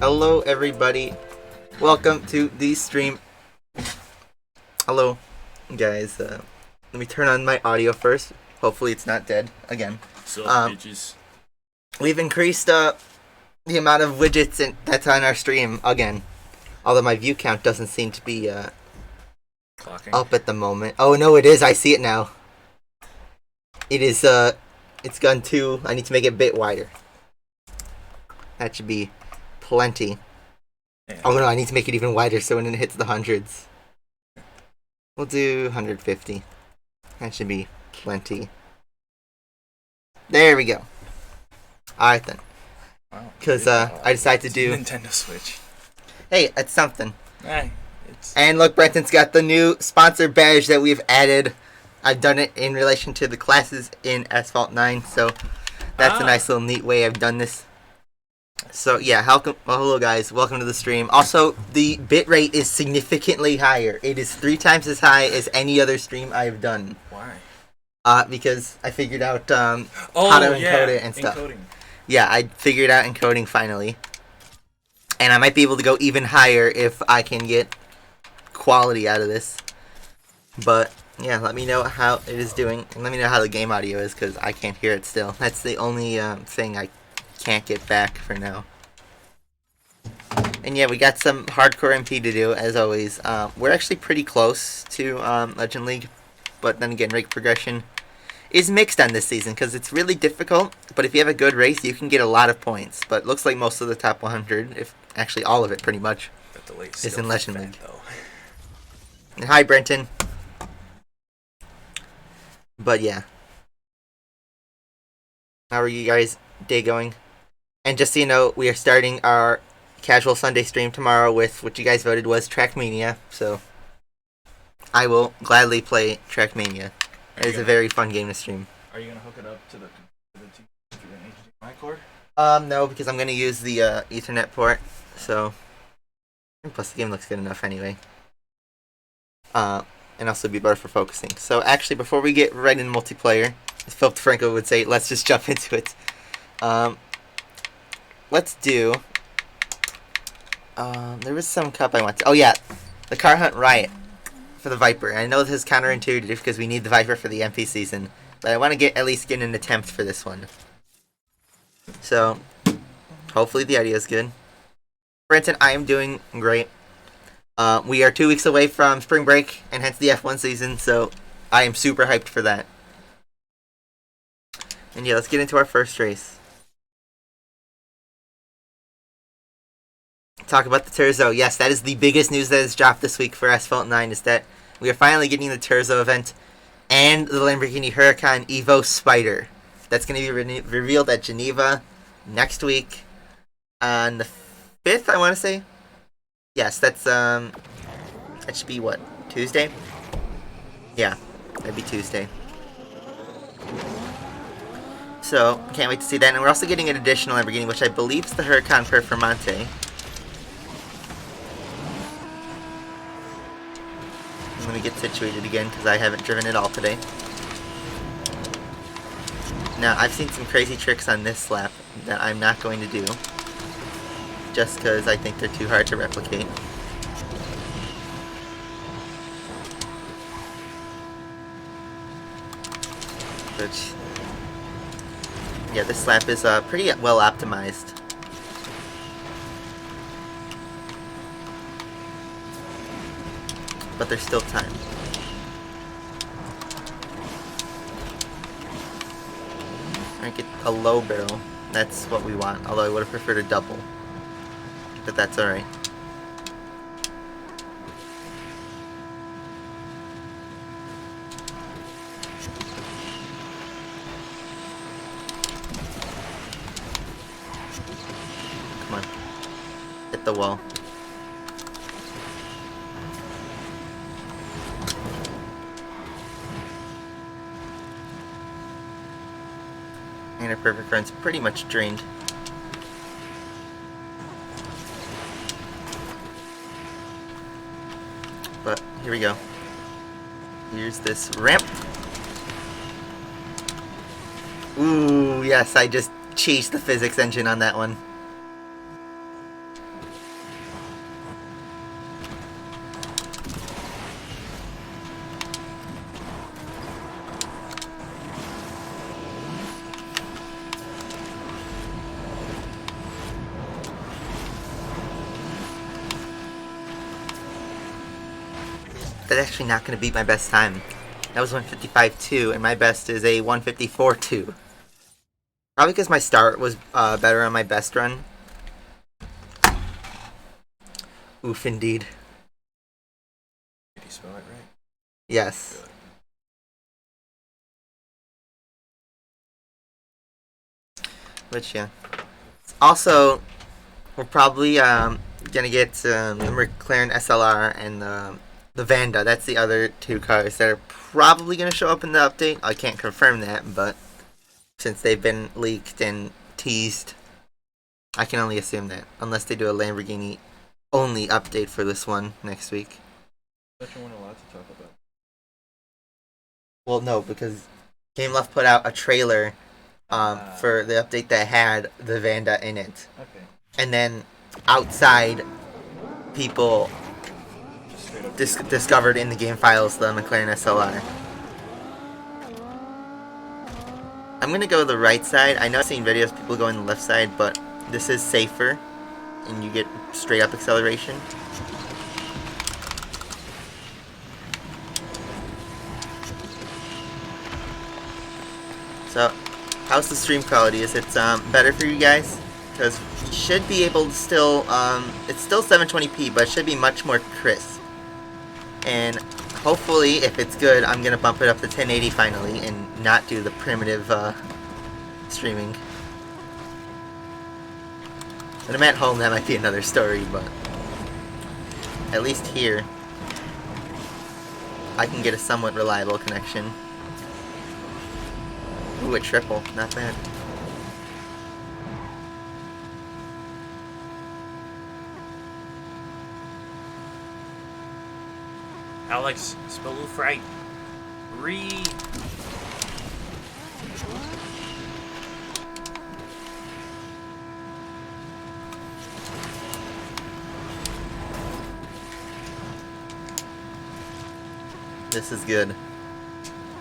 Hello everybody, welcome to the stream. Hello guys, let me turn on my audio first. Hopefully it's not dead again. So bitches. We've increased the amount of widgets that's on our stream again. Although my view count doesn't seem to be Clocking. up at the moment. Oh no, it is, I see it now. It is it's gone to, I need to make it a bit wider. That should be plenty. Yeah. Oh no, I need to make it even wider so when it hits the hundreds. We'll do 150. That should be plenty. There we go. Alright then. Wow. Because I decided to do... Nintendo Switch. Hey, it's something. Hey, it's... And look, Brenton's got the new sponsor badge that we've added. I've done it in relation to the classes in Asphalt 9, so that's a nice little neat way I've done this. So yeah, hello guys, welcome to the stream. Also, the bitrate is significantly higher. It is 3 times as high as any other stream I've done. Why? Because I figured out how to encode it and stuff. Encoding. Yeah, I figured out encoding finally. And I might be able to go even higher if I can get quality out of this. But yeah, let me know how it is doing, and let me know how the game audio is, because I can't hear it still. That's the only thing I can't get back for now. And yeah, we got some hardcore MP to do, as always. We're actually pretty close to Legend League, but then again, rate progression is mixed on this season, because it's really difficult, but if you have a good race, you can get a lot of points. But it looks like most of the top 100, if actually all of it pretty much, is in Legend League. And hi, Brenton. But yeah. How are you guys' day going? And just so you know, we are starting our casual Sunday stream tomorrow with what you guys voted was Trackmania. So I will gladly play Trackmania. It is a very fun game to stream. Are you gonna hook it up to the TV through an HDMI cord? No, because I'm gonna use the Ethernet port. So, and plus the game looks good enough anyway. And also be better for focusing. So actually, before we get right into multiplayer, as Philip DeFranco would say, let's just jump into it. Let's do... there was some cup I want to... Oh yeah, the Car Hunt Riot for the Viper. I know this is counterintuitive because we need the Viper for the MP season, but I want to at least get an attempt for this one. So, hopefully the audio is good. Brenton, I am doing great. We are 2 weeks away from spring break, and hence the F1 season, so I am super hyped for that. And yeah, let's get into our first race. Talk about the Terzo. Yes, that is the biggest news that has dropped this week for Asphalt 9, is that we are finally getting the Terzo event and the Lamborghini Huracan Evo Spider. That's going to be revealed at Geneva next week on the 5th, I want to say. Yes, that's, that should be, what, Tuesday? Yeah. That'd be Tuesday. So, can't wait to see that. And we're also getting an additional Lamborghini, which I believe is the Huracan Performante. Let me get situated again, because I haven't driven it all today. Now, I've seen some crazy tricks on this lap that I'm not going to do, just because I think they're too hard to replicate. Which, yeah, this lap is pretty well optimized. But there's still time. I get a low barrel. That's what we want. Although I would have preferred a double. But that's alright. Come on. Hit the wall. And our perfect run's pretty much drained. But here we go. Here's this ramp. Ooh, yes, I just cheesed the physics engine on that one. That's actually not going to beat my best time. That was 155.2, and my best is a 154.2. Probably because my start was better on my best run. Oof, indeed. Did you spell it right? Yes. Which, yeah. Also, we're probably gonna get the McLaren SLR and the Vanda. That's the other two cars that are probably gonna show up in the update. I can't confirm that, but since they've been leaked and teased, I can only assume that. Unless they do a Lamborghini only update for this one next week. I thought you weren't allowed to talk about. Well, no, because Game Left put out a trailer for the update that had the Vanda in it. Okay. And then outside, people Just straight up. discovered in the game files the McLaren SLR. I'm going to go the right side. I know I've seen videos of people going the left side, but this is safer and you get straight up acceleration. So, how's the stream quality? Is it better for you guys? Because you should be able to still, it's still 720p, but it should be much more crisp. And hopefully, if it's good, I'm going to bump it up to 1080 finally and not do the primitive streaming. When I'm at home, that might be another story, but at least here, I can get a somewhat reliable connection. Ooh, a triple. Not bad. Alex, Spaloof right. Read. This is good.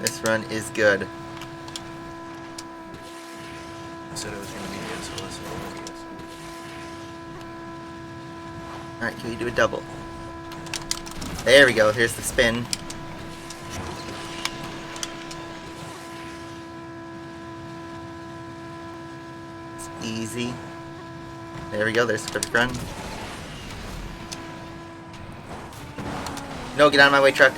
This run is good. I said it was going to be the SLS. Alright, can we do a double? There we go, here's the spin. It's easy. There we go, there's the perfect run. No, get out of my way, truck.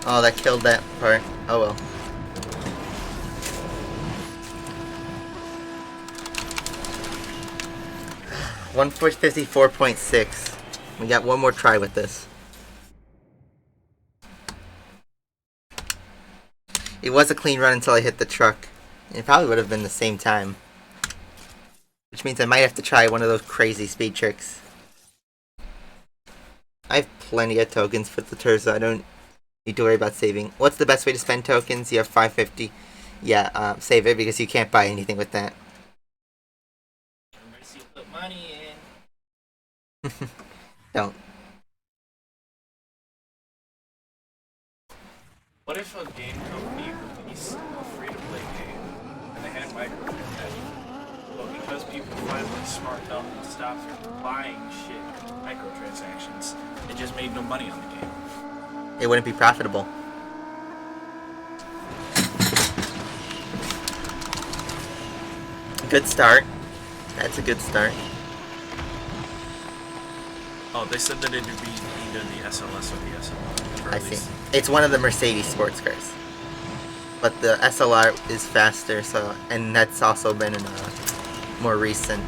Oh, that killed that part. Oh well. One 54.6. We got one more try with this. It was a clean run until I hit the truck. It probably would have been the same time. Which means I might have to try one of those crazy speed tricks. I have plenty of tokens with the Terza. I don't need to worry about saving. What's the best way to spend tokens? You have 550. Yeah, save it because you can't buy anything with that. Remember to put money in. Don't. What if a game company released a free-to-play game and they had microtransactions, but because people finally smartened up and stopped buying shit microtransactions, it just made no money on the game? It wouldn't be profitable. Good start. That's a good start. Oh, they said that it would be either the SLS or the SLR. I see. It's one of the Mercedes sports cars. But the SLR is faster, so and that's also been in more recent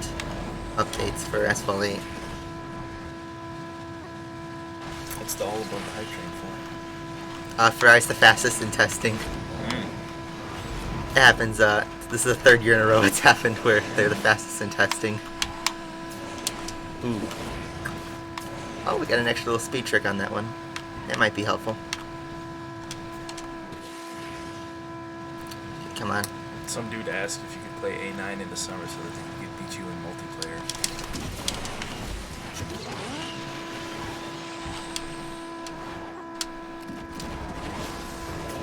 updates for Asphalt 8. What's the all above the hype train for? Ferrari's the fastest in testing. It happens, this is the third year in a row it's happened where they're the fastest in testing. Ooh. Oh, we got an extra little speed trick on that one. That might be helpful. Come on. Some dude asked if you could play A9 in the summer so that they could beat you in multiplayer.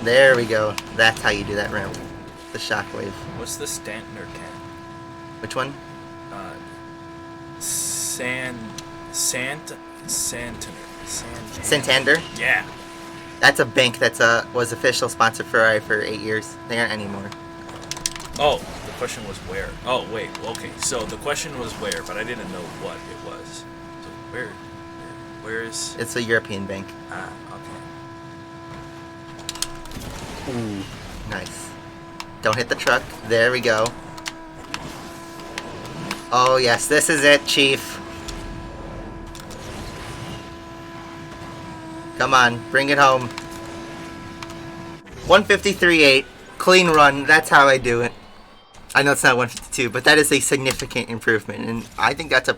There we go. That's how you do that ramp. The shockwave. What's the Stantner can? Which one? Santander? Yeah. That's a bank that's was official sponsor for Ferrari for 8 years. They aren't anymore. Oh, the question was where. Oh, wait. Okay, so the question was where, but I didn't know what it was. So where is... It's a European bank. Ah, okay. Ooh, nice. Don't hit the truck. There we go. Oh yes, this is it, Chief. Come on, bring it home. 153.8, clean run. That's how I do it. I know it's not 152, but that is a significant improvement, and I think that's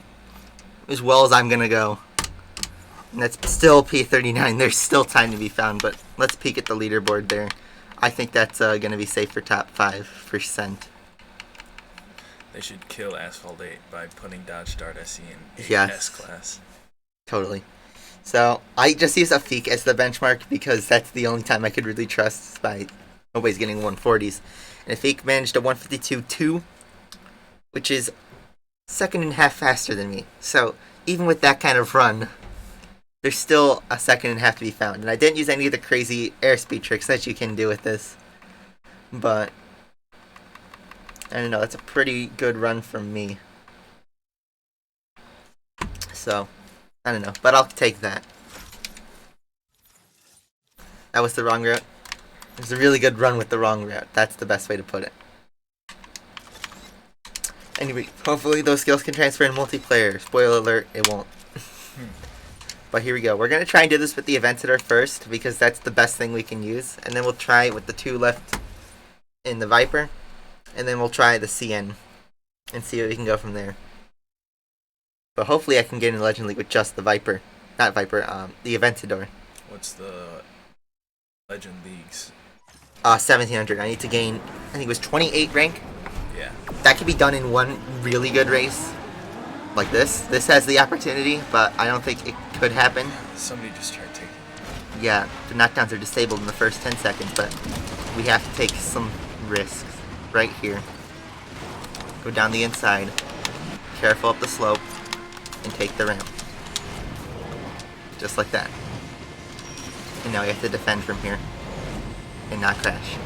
as well as I'm gonna go. And that's still P39. There's still time to be found, but let's peek at the leaderboard there. I think that's gonna be safe for top 5%. They should kill Asphalt 8 by putting Dodge Dart SE in Yes. S-Class. Totally. So I just use Afik as the benchmark because that's the only time I could really trust by nobody's getting 140s. And Afik managed a 152.2, which is second and a half faster than me. So even with that kind of run, there's still a second and a half to be found. And I didn't use any of the crazy airspeed tricks that you can do with this. But I don't know, that's a pretty good run from me. So I don't know, but I'll take that. That was the wrong route. It was a really good run with the wrong route. That's the best way to put it. Anyway, hopefully those skills can transfer in multiplayer. Spoiler alert, it won't. But here we go. We're going to try and do this with the event editor first because that's the best thing we can use. And then we'll try it with the 2 left in the Viper. And then we'll try the CN and see what we can go from there. But hopefully I can get in the Legend League with just the Viper. Not Viper, the Aventador. What's the Legend Leagues? 1700. I need to gain, I think it was 28 rank. Yeah. That could be done in one really good race. Like this. This has the opportunity, but I don't think it could happen. Somebody just tried taking it. Yeah, the knockdowns are disabled in the first 10 seconds, but we have to take some risks right here. Go down the inside. Careful up the slope. And take the ramp. Just like that. And now we have to defend from here. And not crash.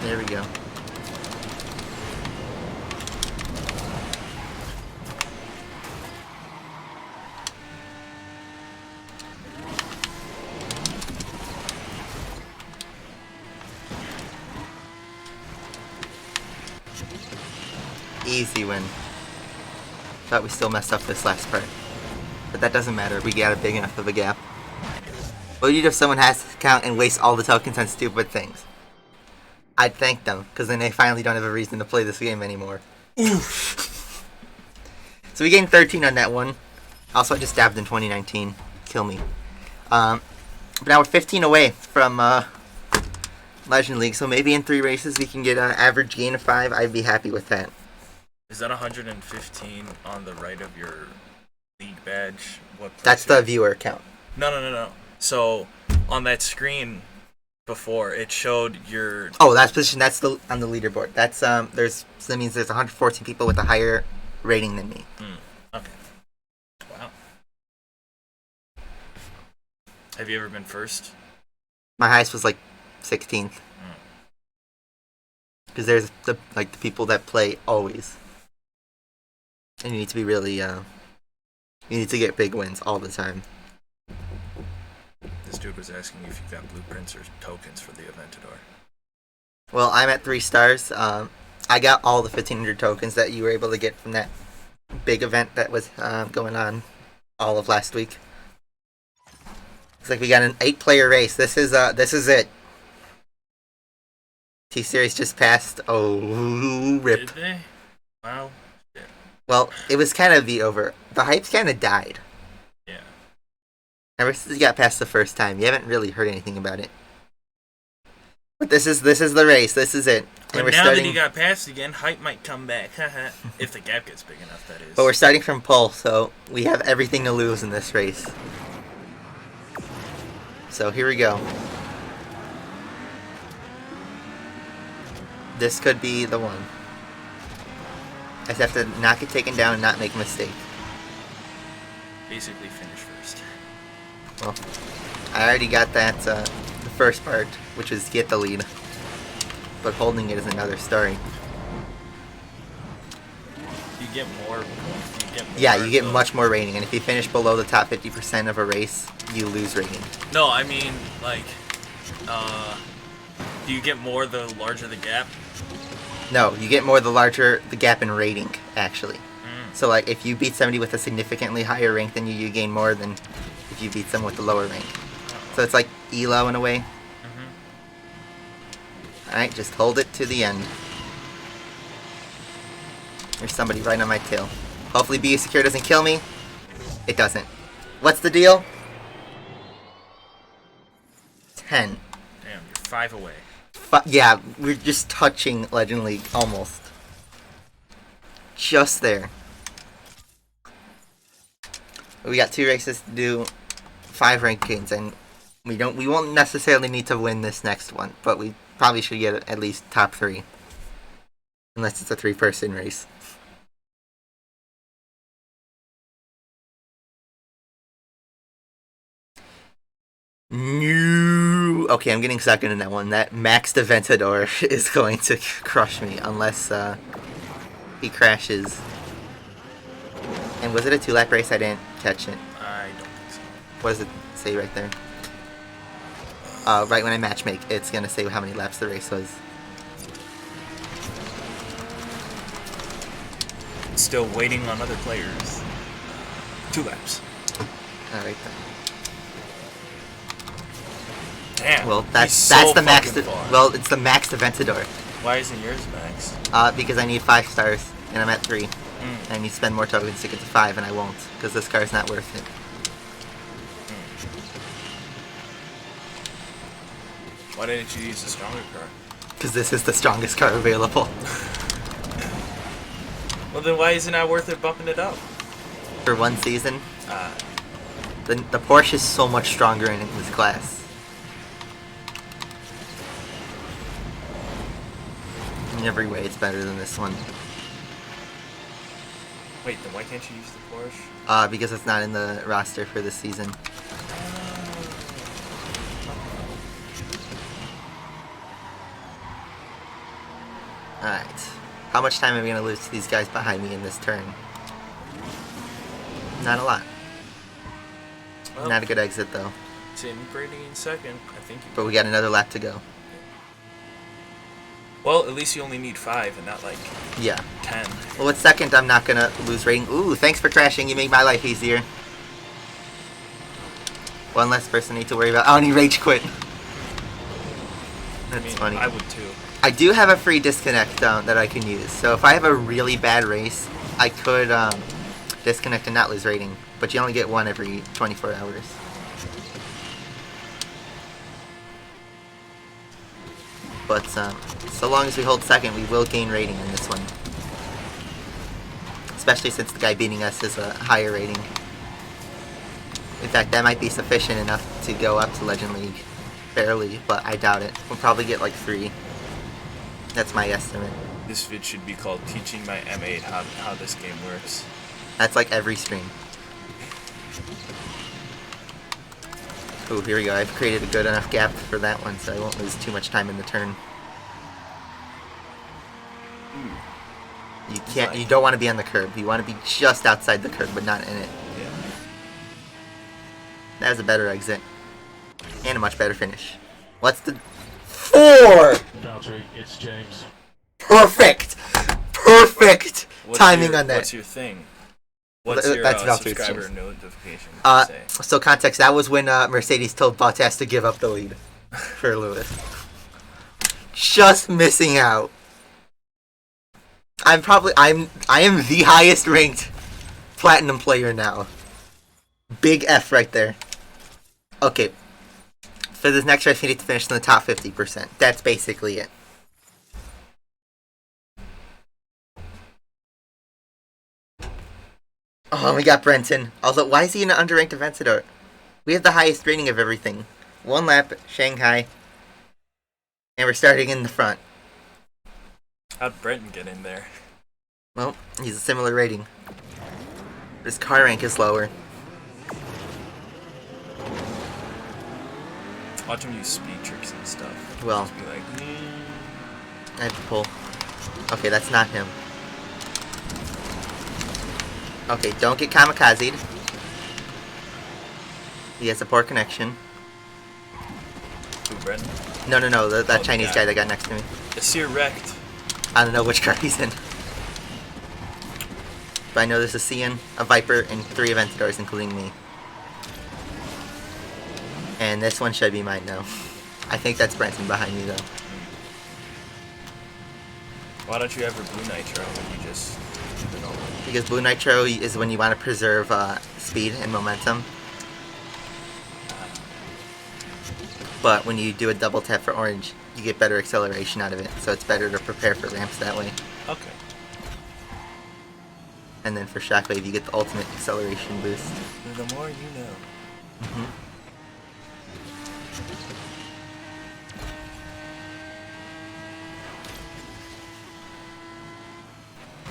There we go. Easy win. But we still messed up this last part. But that doesn't matter. We got a big enough of a gap. What do you do if someone has to count and waste all the tokens on stupid things? I'd thank them, because then they finally don't have a reason to play this game anymore. Oof. So we gained 13 on that one. Also, I just dabbed in 2019. Kill me. But now we're 15 away from Legend League, so maybe in 3 races we can get an average gain of 5. I'd be happy with that. Is that 115 on the right of your league badge? That's the viewer count. No. So on that screen before, it showed your. Oh, that's position. That's on the leaderboard. That's that means there's 114 people with a higher rating than me. Okay. Wow. Have you ever been first? My highest was like 16th. Because there's the people that play always. And you need to be really, you need to get big wins all the time. This dude was asking you if you got blueprints or tokens for the Aventador. Well, I'm at 3 stars. I got all the 1,500 tokens that you were able to get from that big event that was going on all of last week. It's like we got an 8-player race. This is it. T-Series just passed. Oh, rip. Did they? Wow. Yeah. Well, it was kind of the hype's kind of died. Yeah. Ever since you got past the first time, you haven't really heard anything about it. But this is the race. This is it. But now that you got past again, hype might come back. If the gap gets big enough, that is. But we're starting from pole, so we have everything to lose in this race. So here we go. This could be the one. I just have to not get taken down and not make a mistake. Basically finish first. Well, I already got that, the first part, which was get the lead. But holding it is another story. You get more. Yeah, you get much more rating, and if you finish below the top 50% of a race, you lose rating. No, I mean, like, do you get more the larger the gap? No, you get more the larger the gap in rating, actually. So, like, if you beat somebody with a significantly higher rank than you gain more than if you beat someone with a lower rank. So it's like ELO in a way. Alright, just hold it to the end. There's somebody right on my tail. Hopefully Be Secure doesn't kill me. It doesn't. What's the deal? 10. Damn, you're 5 away. Yeah, we're just touching Legend League, almost. Just there. We got 2 races to do, 5 rankings, and we won't necessarily need to win this next one, but we probably should get at least top 3. Unless it's a 3-person race. No. Okay, I'm getting second in that one. That maxed Aventador is going to crush me unless he crashes. And was it a 2-lap race? I didn't catch it. I don't think so. What does it say right there? Right when I matchmake, it's gonna say how many laps the race was. Still waiting on other players. 2 laps. Alright then. Damn. Well, that's so the max. far. Well, it's the max Aventador. Why isn't yours max? Because I need 5 stars and I'm at 3. And I need to spend more tokens to get to 5, and I won't because this car is not worth it. Why didn't you use the stronger car? Because this is the strongest car available. Well, then why is it not worth it bumping it up? For one season, the Porsche is so much stronger in this class. In every way, it's better than this one. Wait, then why can't you use the Porsche? Because it's not in the roster for this season. Alright. How much time am I going to lose to these guys behind me in this turn? Not a lot. Well, Not a good exit, though. Tim Brady in second. I think you. But we got another lap to go. Well, at least you only need 5 and not like Yeah. 10. Well, with second, I'm not gonna lose rating. Ooh, thanks for crashing. You made my life easier. One less person need to worry about. Oh, and he rage quit. That's funny. I would too. I do have a free disconnect that I can use. So if I have a really bad race, I could disconnect and not lose rating. But you only get one every 24 hours. But so long as we hold second, we will gain rating in this one. Especially since the guy beating us is a higher rating. In fact, that might be sufficient enough to go up to Legend League. Barely, but I doubt it. We'll probably get like 3. That's my estimate. This vid should be called Teaching My M8 how this game works. That's like every stream. Ooh, here we go. I've created a good enough gap for that one, so I won't lose too much time in the turn. You can't. You don't want to be on the curb. You want to be just outside the curb, but not in it. Yeah. That was a better exit. And a much better finish. What's the... 4! Valtteri, it's James. Perfect! Perfect timing on that. What's your thing? What's your That's Valtteri's subscriber James. notification say? So context, that was when Mercedes told Bottas to give up the lead for Lewis. Just missing out. I am the highest ranked platinum player now. Big F right there. Okay. For this next race, we need to finish in the top 50%. That's basically it. Oh, we got Brenton. Although, why is he an underranked Aventador? We have the highest rating of everything. 1 lap, Shanghai. And we're starting in the front. How'd Brenton get in there? Well, he's a similar rating. His car rank is lower. Watch him use speed tricks and stuff. Well, Just be like, I have to pull. Okay, that's not him. Okay, don't get kamikazed. He has a poor connection. Who, Brenton? No, that Oh, Chinese yeah. guy that got next to me. Assir wrecked. I don't know which car he's in. But I know there's a Cian, a Viper, and 3 Aventadors, including me. And this one should be mine now. I think that's Brenton behind me, though. Why don't you ever Blue Nitro when you just do it all? Because Blue Nitro is when you want to preserve speed and momentum. But when you do a double tap for orange, you get better acceleration out of it. So it's better to prepare for ramps that way. Okay. And then for Shockwave, you get the ultimate acceleration boost. The more you know. Mm-hmm.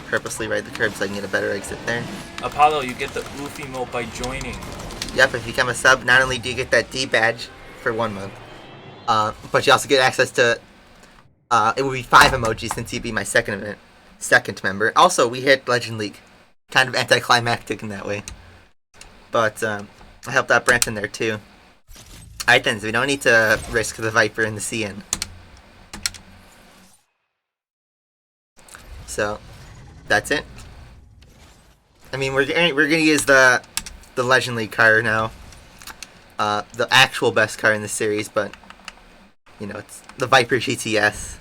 Purposely ride the curb so I can get a better exit there. Apollo, you get the oof emote by joining. Yep, if you become a sub, not only do you get that D badge for 1 month, but you also get access to, it will be 5 emojis since you'd be my second member. Also, we hit Legend League. Kind of anticlimactic in that way. But, I helped out Brenton there too. Alright then, so we don't need to risk the Viper and the CN. So, that's it. I mean, we're gonna use the Legend League car now. The actual best car in the series, but you know, it's the Viper GTS.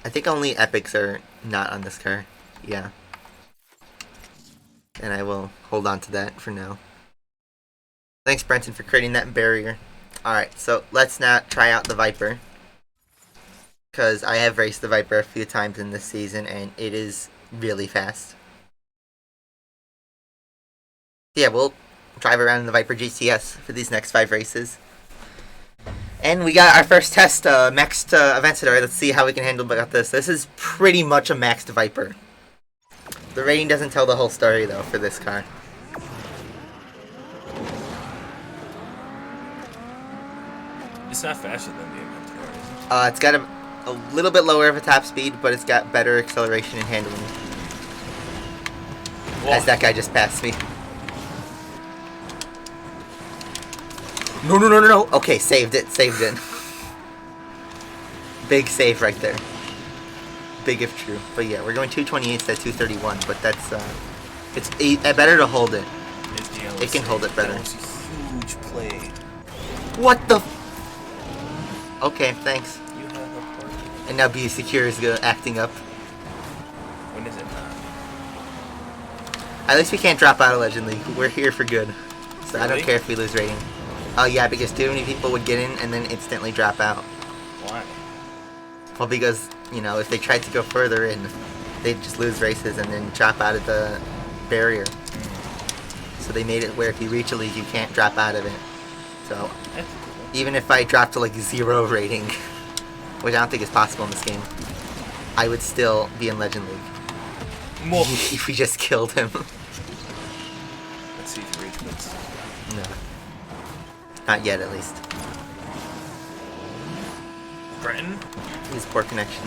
I think only epics are not on this car. Yeah. And I will hold on to that for now. Thanks, Brenton, for creating that barrier. Alright, so let's now try out the Viper. Because I have raced the Viper a few times in this season, and it is really fast. Yeah, we'll drive around in the Viper GTS for these next 5 races. And we got our first test, maxed Aventador. Let's see how we can handle about this. This is pretty much a maxed Viper. The rating doesn't tell the whole story, though, for this car. It's not faster than the Aventador, is it? It's got a little bit lower of a top speed, but it's got better acceleration and handling. Whoa. As that guy just passed me. No. Okay, saved it. Big save right there. Big if true. But yeah, we're going 228 at 231, but that's it's better to hold it. It can hold it better. That was a huge play. What the? Okay, thanks. You have a party. And now Be Secure is acting up. When is it not? At least we can't drop out of Legend League. We're here for good. So I don't Really? care if we lose rating. Oh yeah, because too many people would get in and then instantly drop out. Why? Well, because, you know, if they tried to go further in, they'd just lose races and then drop out of the barrier. So they made it where if you reach a league, you can't drop out of it. So That's cool. even if I dropped to like 0 rating, which I don't think is possible in this game, I would still be in Legend League. If we just killed him. Let's see if he rage quits. No. Not yet, at least. Brenton? He's poor connection.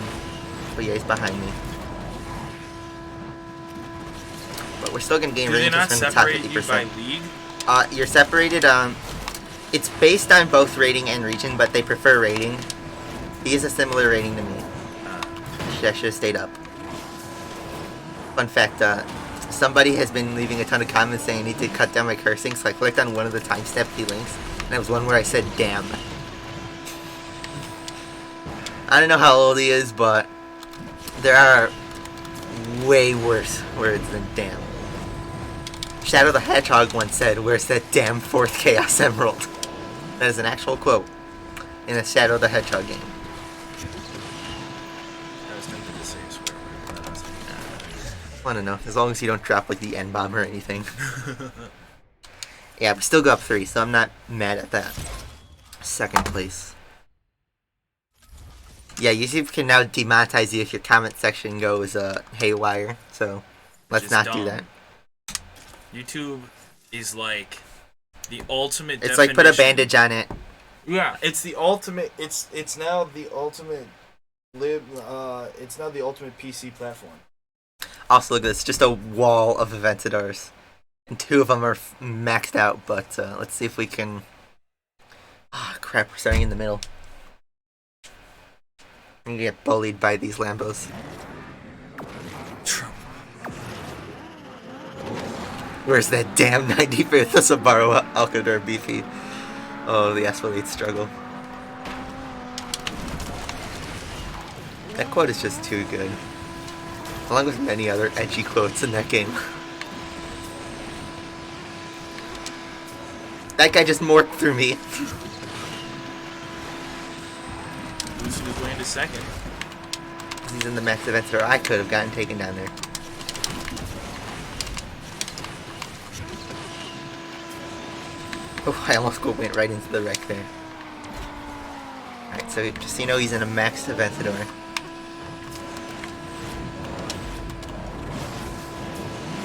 But yeah, he's behind me. But we're still gonna gain Do they rating not just from the top separate you 50%. by league? You're separated, it's based on both rating and region, but they prefer rating. He has a similar rating to me. I should have stayed up. Fun fact, somebody has been leaving a ton of comments saying I need to cut down my cursing, so I clicked on one of the timestamp key links, and it was one where I said damn. I don't know how old he is, but there are way worse words than damn. Shadow the Hedgehog once said, "Where's that damn 4th Chaos Emerald?" That is an actual quote in a Shadow the Hedgehog game. I was tempted to say a swear word, but I was like, nah. I don't know, as long as you don't drop like the N-bomb or anything. Yeah, we still go up 3, so I'm not mad at that. 2nd place. Yeah, YouTube can now demonetize you if your comment section goes haywire, so let's Which is not do dumb. that. YouTube is like the ultimate It's like put a definition- bandage on it. Yeah, it's the ultimate. It's now the ultimate it's now the ultimate PC platform. Also, look at this, just a wall of Aventadors. And 2 of them are maxed out, but let's see if we can... Ah, crap, we're starting in the middle. I'm gonna get bullied by these Lambos. Where's that damn 95th Subaru Alcador BP? Oh, the Asphalt struggle. That quote is just too good. Along with many other edgy quotes in that game. That guy just morphed through me. Boosted his way into 2nd. He's in the max events, or I could have gotten taken down there. Oh, I almost went right into the wreck there. Alright, so just so you know, he's in a max Aventador.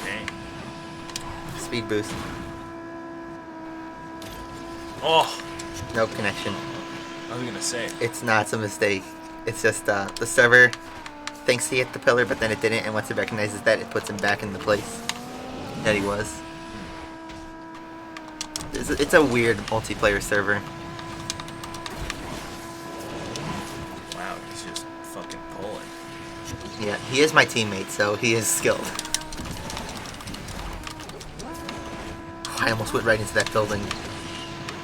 Dang. Speed boost. Oh, No connection. I was gonna say. It's not a mistake. It's just the server thinks he hit the pillar, but then it didn't, and once it recognizes that, it puts him back in the place that he was. It's a weird multiplayer server. Wow, he's just fucking pulling. Yeah, he is my teammate, so he is skilled. I almost went right into that building.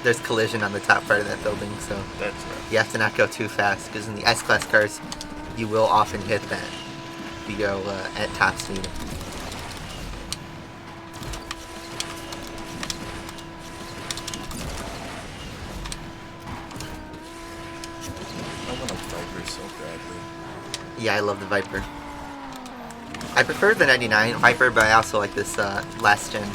There's collision on the top part of that building, so That's right. you have to not go too fast, because in the S-Class cars, you will often hit that if you go at top speed. I want a Viper so badly. Yeah, I love the Viper. I prefer the 99 Viper, but I also like this last gen.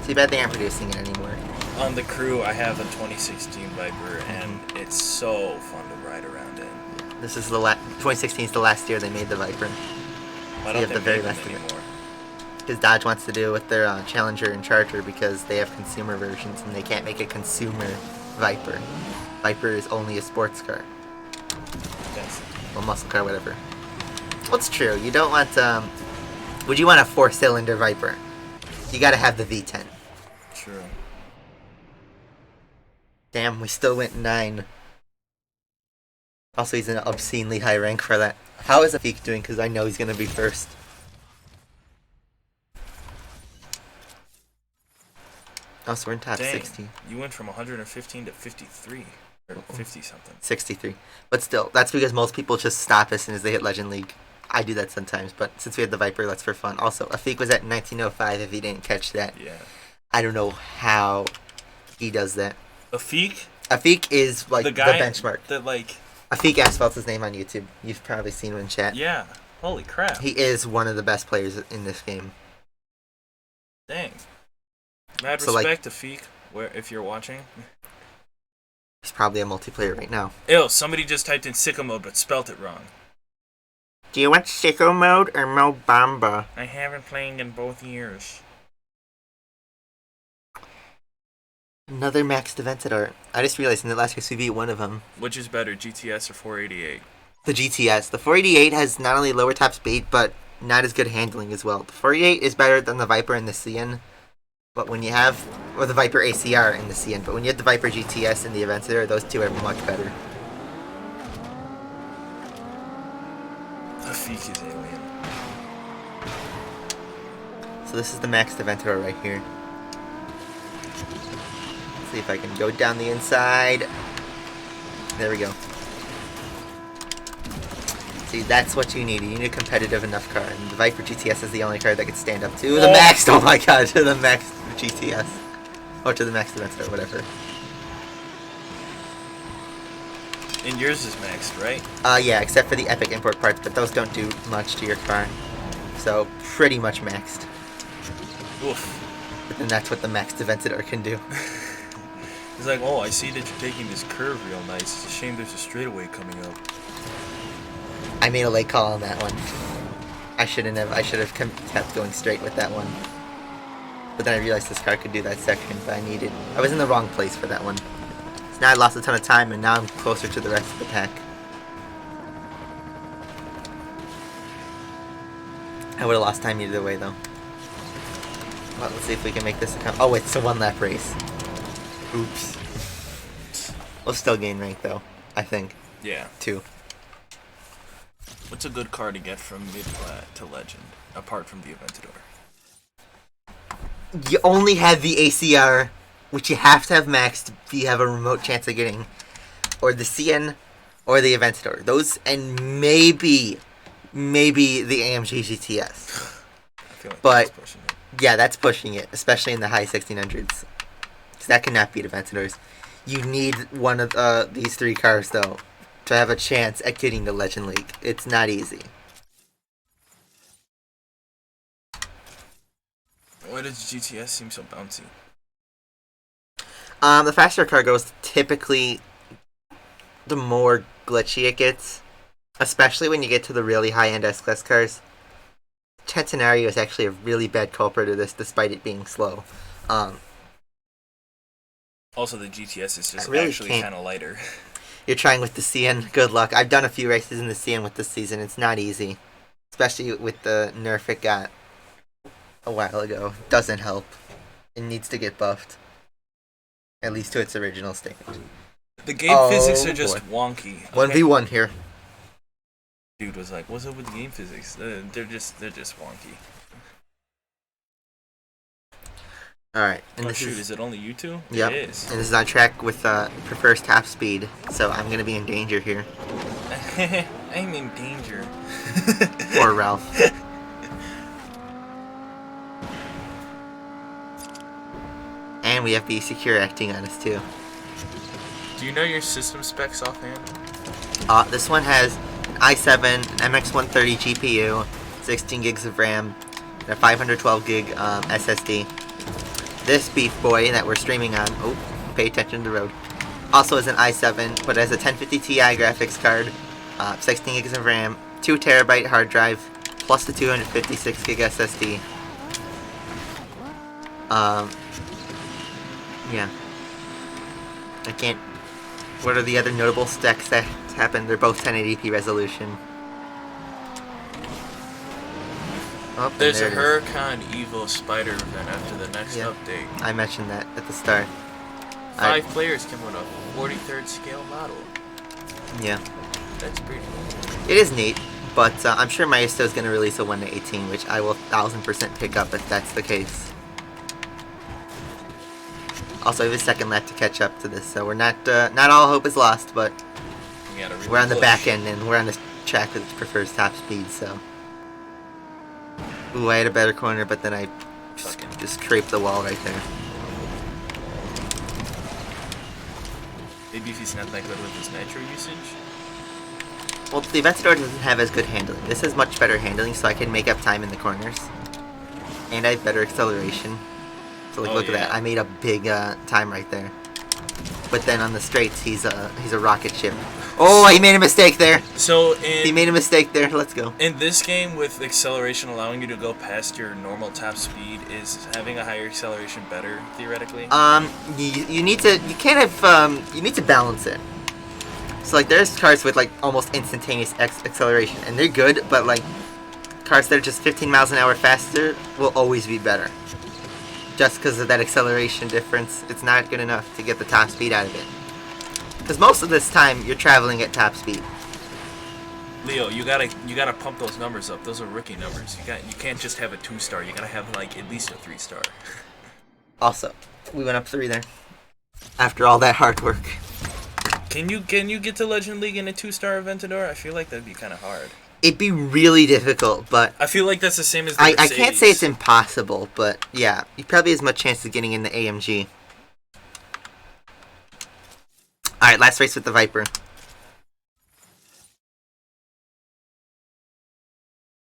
Too bad they aren't producing it anymore. On the crew, I have a 2016 Viper, and it's so fun to ride around in. This is the 2016 is the last year they made the Viper. I You don't have the think very they best best of it. anymore. Because Dodge wants to do with their Challenger and Charger because they have consumer versions and they can't make a consumer Viper. Viper is only a sports car. Yes. Well, muscle car, whatever. Well, it's true. You don't want, would you want a 4-cylinder Viper? You gotta have the V10. True. Damn, we still went 9. Also, he's an obscenely high rank for that. How is Afik doing? Because I know he's going to be first. Also, we're in top Dang, 60. you went from 115 to 53. Or 50 something. 63. But still, that's because most people just stop as soon as they hit Legend League. I do that sometimes, but since we had the Viper, that's for fun. Also, Afik was at 1905 if he didn't catch that. Yeah. I don't know how he does that. Afik? Afik is like the guy benchmark. That like... Afik Asphalt's his name on YouTube. You've probably seen him in chat. Yeah. Holy crap. He is one of the best players in this game. Dang. Mad So, like- respect, Afik, if you're watching. He's probably a multiplayer right now. Ew, somebody just typed in sicko mode but spelt it wrong. Do you want sicko mode or Mobamba? I haven't played in both years. Another maxed Aventador. I just realized in the last race we beat one of them. Which is better, GTS or 488? The GTS. The 488 has not only lower top speed, but not as good handling as well. The 488 is better than the Viper and the CN. But when you have... Or the Viper ACR and the CN. But when you have the Viper GTS and the Aventador, those two are much better. Afik is alien. So this is the maxed Aventador right here. Let's see if I can go down the inside. There we go. See, that's what you need. You need a competitive enough car. And the Viper GTS is the only car that can stand up to the maxed. Oh my god, to the maxed GTS. Or to the maxed Aventador, whatever. And yours is maxed, right? Yeah, except for the Epic import parts, but those don't do much to your car. So, pretty much maxed. Oof. But then that's what the maxed Aventador can do. It's like, oh, I see that you're taking this curve real nice. It's a shame there's a straightaway coming up. I made a late call on that one. I shouldn't have. I should have kept going straight with that one. But then I realized this car could do that section, but I was in the wrong place for that one. So now I lost a ton of time, and now I'm closer to the rest of the pack. I would have lost time either way, though. Well, let's see if we can make this a oh, it's a one-lap race. Oops. We'll still gain rank, though. I think. Yeah. 2. What's a good car to get from mid-plat to legend, apart from the Aventador? You only have the ACR, which you have to have maxed if you have a remote chance of getting, or the CN, or the Aventador. Those, and maybe the AMG GTS. I feel like But- that's pushing it. Yeah, that's pushing it, especially in the high 1600s. So that cannot beat Aventadors. You need one of these 3 cars, though, to have a chance at getting the Legend League. It's not easy. Why does GTS seem so bouncy? The faster a car goes, typically, the more glitchy it gets. Especially when you get to the really high-end S-Class cars. Centenario is actually a really bad culprit of this, despite it being slow. Also, the GTS is just really actually can't- kind of lighter. You're trying with the CN, good luck. I've done a few races in the CN with this season. It's not easy. Especially with the nerf it got a while ago. Doesn't help. It needs to get buffed. At least to its original state. The game physics are just wonky. 1v1 here. Dude was like, "What's up with the game physics? They're just wonky." Alright. And Oh this shoot, is it only you two? Yep. It is. And this is on track with prefers top speed. So I'm going to be in danger here. I'm in danger. Or Ralph. And we have B Secure acting on us too. Do you know your system specs offhand? This one has an i7, an MX130 GPU, 16 gigs of RAM, and a 512 gig SSD. This beef boy that we're streaming on, oh, pay attention to the road, also has an i7, but has a 1050 Ti graphics card, 16 gigs of RAM, 2 terabyte hard drive, plus the 256 gig SSD. Yeah. I can't... What are the other notable specs that happened? They're both 1080p resolution. Oh, and There's there a it is. Huracan Evo Spider event after the next Yeah. update. I mentioned that at the start. 5 players can win a 43rd scale model. Yeah. That's pretty cool. It is neat, but I'm sure Maestro is going to release a 1 to 18, which I will 1000% pick up if that's the case. Also, I have a second lap to catch up to this, so we're not all hope is lost, but Really we're on the push. back end and we're on the track that prefers top speed. So, ooh, I had a better corner, but then I just scraped the wall right there. Maybe if he's not that good with his nitro usage. Well, the Aventador doesn't have as good handling. This has much better handling, so I can make up time in the corners, and I have better acceleration. So like, look at that! I made a big time right there. But then on the straights, he's a rocket ship. Oh, he made a mistake there. So he made a mistake there. Let's go. In this game, with acceleration allowing you to go past your normal top speed, is having a higher acceleration better theoretically? You need to you need to balance it. So like, there's cars with like almost instantaneous acceleration, and they're good, but like cars that are just 15 miles an hour faster will always be better. Just because of that acceleration difference, it's not good enough to get the top speed out of it. Because most of this time, you're traveling at top speed. Leo, you gotta pump those numbers up. Those are rookie numbers. You can't just have a 2-star. You gotta have like at least a 3-star. Also, we went up 3 there. After all that hard work. Can you get to Legend League in a 2-star Aventador? I feel like that'd be kind of hard. It'd be really difficult, but I feel like that's the same as the I Mercedes. can't say it's impossible, but yeah, you probably have as much chance of getting in the AMG. Alright, last race with the Viper.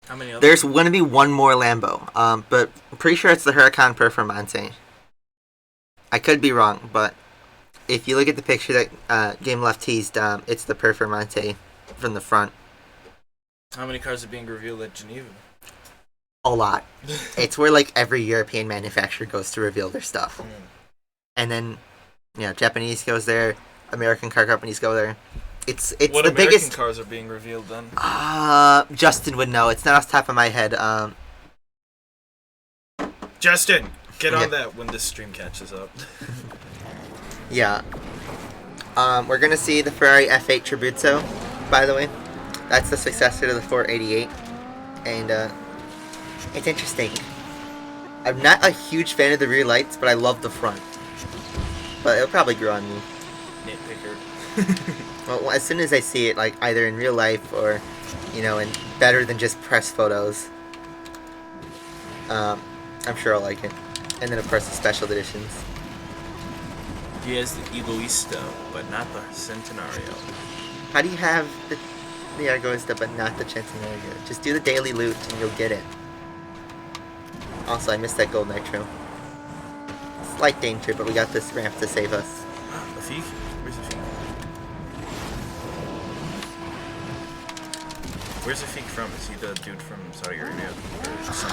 How many others? There's going to be one more Lambo, but I'm pretty sure it's the Huracan Performante. I could be wrong, but if you look at the picture that Game Left teased, it's the Performante from the front. How many cars are being revealed at Geneva? A lot. It's where like every European manufacturer goes to reveal their stuff. And then, Japanese goes there, American car companies go there. It's what the American biggest. cars are being revealed then? Justin would know. It's not off the top of my head. Justin, get on that when this stream catches up. Yeah. We're gonna see the Ferrari F8 Tribuzzo, by the way. That's the successor to the 488, and it's interesting. I'm not a huge fan of the rear lights, but I love the front. But it'll probably grow on me. Nitpicker. Well, as soon as I see it, like either in real life or, in better than just press photos, I'm sure I'll like it. And then of course the special editions. He has the Egoista, but not the Centenario. How do you have the Argoista but not the Centenario? Just do the daily loot and you'll get it. Also, I missed that gold nitro. Slight danger, but we got this ramp to save us. Afik? Where's Afik? Where's Afik from? Is he the dude from Saudi Arabia?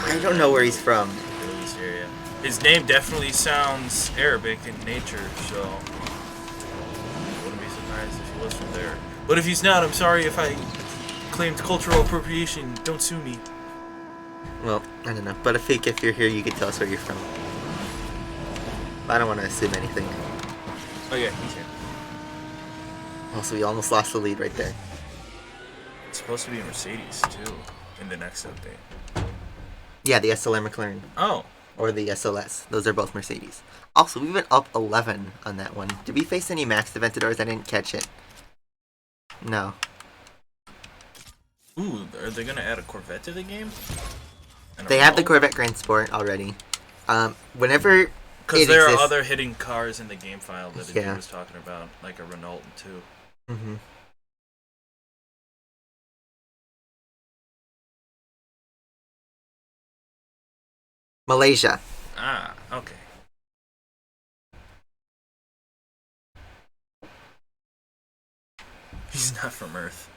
I don't know where he's from. Middle East area. His name definitely sounds Arabic in nature, so wouldn't be surprised if he was from there. But if he's not, I'm sorry if I claimed cultural appropriation. Don't sue me. Well, I don't know. But if you're here, you can tell us where you're from. I don't want to assume anything. Oh yeah, he's here. Also, we almost lost the lead right there. It's supposed to be a Mercedes too in the next update. Yeah, the SLR McLaren. Oh. Or the SLS. Those are both Mercedes. Also, we went up 11 on that one. Did we face any Max Aventadors? I didn't catch it. No. Ooh, are they gonna add a Corvette to the game? They have the Corvette Grand Sport already. Whenever because there are other hidden cars in the game file that the dude was talking about, like a Renault too. Mm-hmm. Malaysia. Ah, okay. He's not from Earth.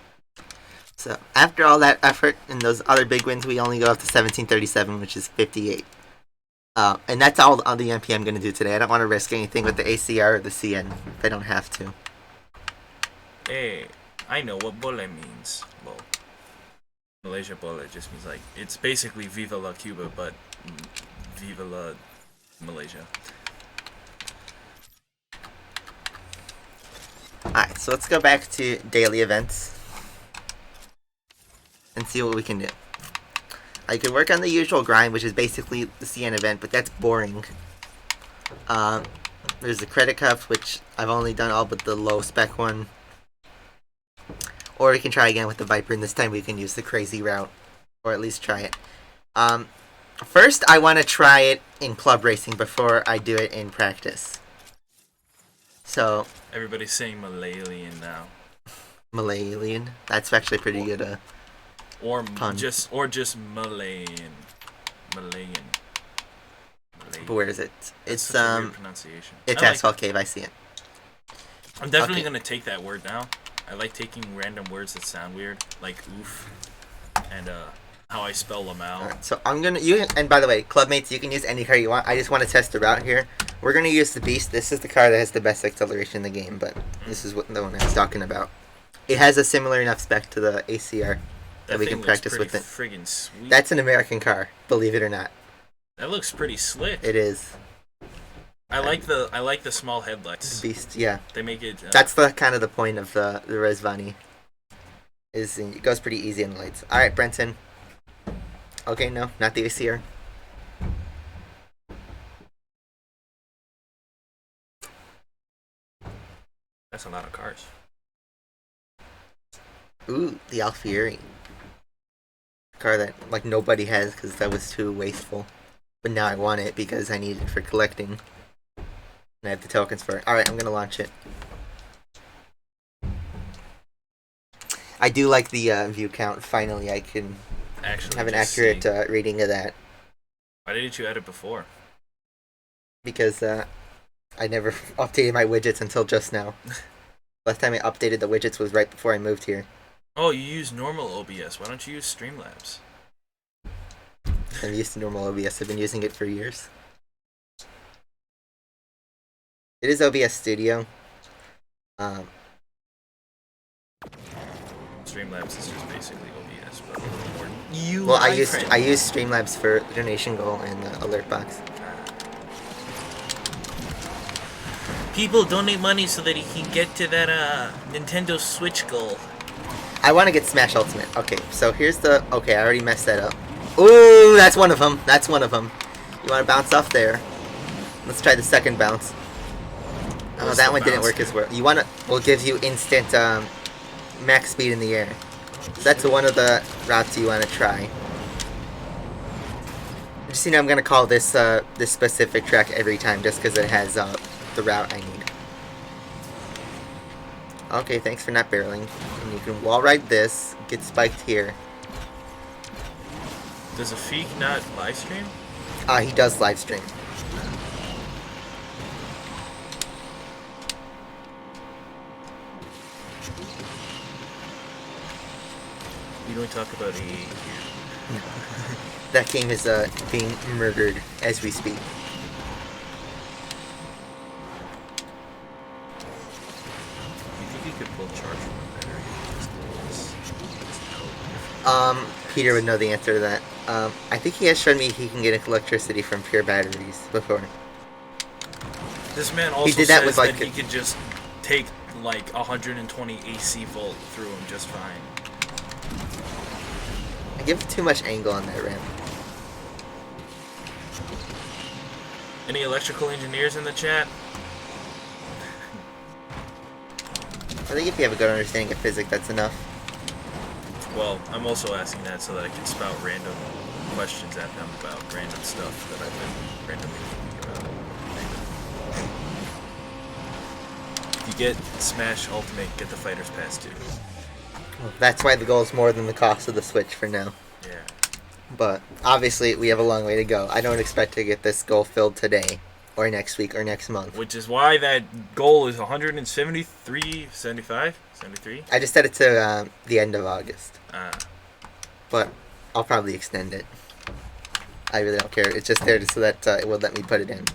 So, after all that effort and those other big wins, we only go up to 1737, which is 58. And that's all on the MP I'm going to do today. I don't want to risk anything with the ACR or the CN if I don't have to. Hey, I know what bole means. Well, Malaysia bole just means like, it's basically Viva la Cuba, but Viva la Malaysia. Alright, so let's go back to daily events. and see what we can do. I could work on the usual grind, which is basically the CN event, but that's boring. There's the credit cups, which I've only done all but the low spec one. Or we can try again with the Viper, and this time we can use the crazy route. Or at least try it. First, I want to try it in club racing before I do it in practice. So... Everybody's saying Malayalian now. Malayalian? That's actually pretty good, Or pun. just Malayan. Malayan. But where is it? That's It's, such a weird pronunciation. It's I like- Asphalt Cave, I see it. I'm definitely Okay. gonna take that word now. I like taking random words that sound weird, like oof, and how I spell them out. Alright, so I'm gonna and by the way, clubmates, you can use any car you want. I just want to test the route here. We're gonna use the Beast. This is the car that has the best acceleration in the game, but this is what the one I was talking about. It has a similar enough spec to the ACR that we thing can looks practice pretty with it. Friggin' sweet. That's an American car, believe it or not. That looks pretty slick. It is. I like the small headlights. Beast, yeah. They make it. That's the kind of the point of the Rezvani. It goes pretty easy in the lights. Alright, Brenton. Okay, no, not the ACR. That's a lot of cars. Ooh, the Alfieri. Car that, like, nobody has because that was too wasteful. But now I want it because I need it for collecting. And I have the tokens for it. Alright, I'm gonna launch it. I do like the view count. Finally, I can Actually, have an just accurate see. reading of that. Why didn't you add it before? Because I never updated my widgets until just now. Last time I updated the widgets was right before I moved here. Oh, you use normal OBS. Why don't you use Streamlabs? I'm used to normal OBS. I've been using it for years. It is OBS Studio. Streamlabs is just basically OBS, but a little more. Well, I use Streamlabs for donation goal and alert box. People donate money so that he can get to that Nintendo Switch goal. I want to get Smash Ultimate. Okay, so here's the. Okay, I already messed that up. Ooh, that's one of them. That's one of them. You want to bounce off there? Let's try the second bounce. Oh, What's that the one didn't bounce work do? as well. You want to? We'll give you instant max speed in the air. So that's one of the routes you want to try. Just I'm gonna call this this specific track every time just because it has the route I need. Okay, thanks for not barreling. And you can wall ride this, get spiked here. Does a Feek not live stream? He does live stream. We don't talk about EA. That game is being murdered as we speak. You think you could pull charge from a battery? Peter would know the answer to that. I think he has shown me he can get electricity from pure batteries before. This man also did that says with, like, that he could just take like 120 AC volt through him just fine. I give too much angle on that ramp. Any electrical engineers in the chat? I think if you have a good understanding of physics, that's enough. Well, I'm also asking that so that I can spout random questions at them about random stuff that I've been randomly thinking about. If you get Smash Ultimate, get the Fighter's Pass too. Well, that's why the goal is more than the cost of the Switch for now. Yeah. But obviously, we have a long way to go. I don't expect to get this goal filled today, or next week, or next month. Which is why that goal is 173, 75, 73? I just set it to the end of August. Ah. But I'll probably extend it. I really don't care. It's just there so that it will let me put it in.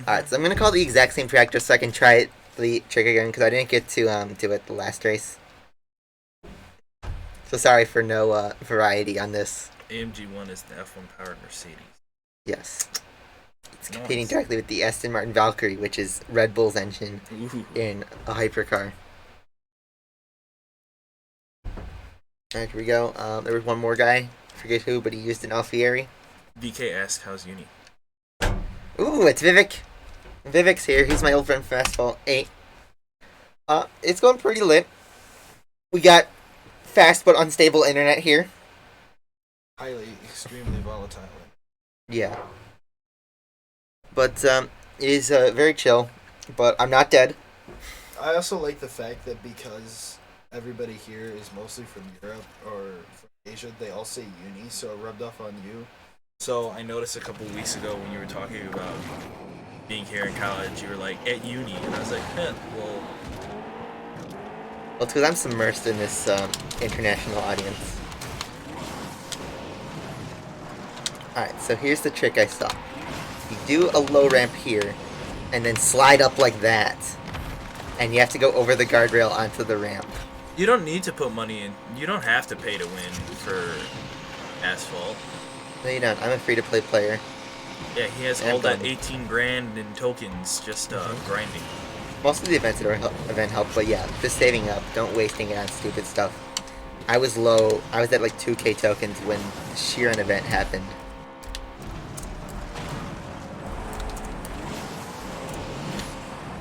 Alright, so I'm going to call the exact same track just so I can try it, the trick again, because I didn't get to do it the last race. So sorry for no variety on this. AMG 1 is the F1 powered Mercedes. Yes. It's Nice. competing directly with the Aston Martin Valkyrie, which is Red Bull's engine Ooh. in a hypercar. Alright, here we go. There was one more guy. Forget who, but he used an Alfieri. BK asked, how's uni? Ooh, it's Vivek. Vivek's here. He's my old friend from Asphalt 8. It's going pretty lit. We got fast but unstable internet here. Highly, extremely volatile. Yeah. But, it is very chill. But I'm not dead. I also like the fact that because everybody here is mostly from Europe or from Asia, they all say uni, so it rubbed off on you. So I noticed a couple weeks ago when you were talking about being here in college, you were like, at uni. And I was like, well... Well, it's because I'm submersed in this international audience. Alright, so here's the trick I saw. You do a low ramp here, and then slide up like that. And you have to go over the guardrail onto the ramp. You don't need to put money in. You don't have to pay to win for Asphalt. No, you don't. I'm a free-to-play player. Yeah, he has And all that fun. 18 grand in tokens just grinding. Most of the events that are event help, but yeah, just saving up. Don't wasting it on stupid stuff. I was low. I was at like 2k tokens when the Sheeran event happened.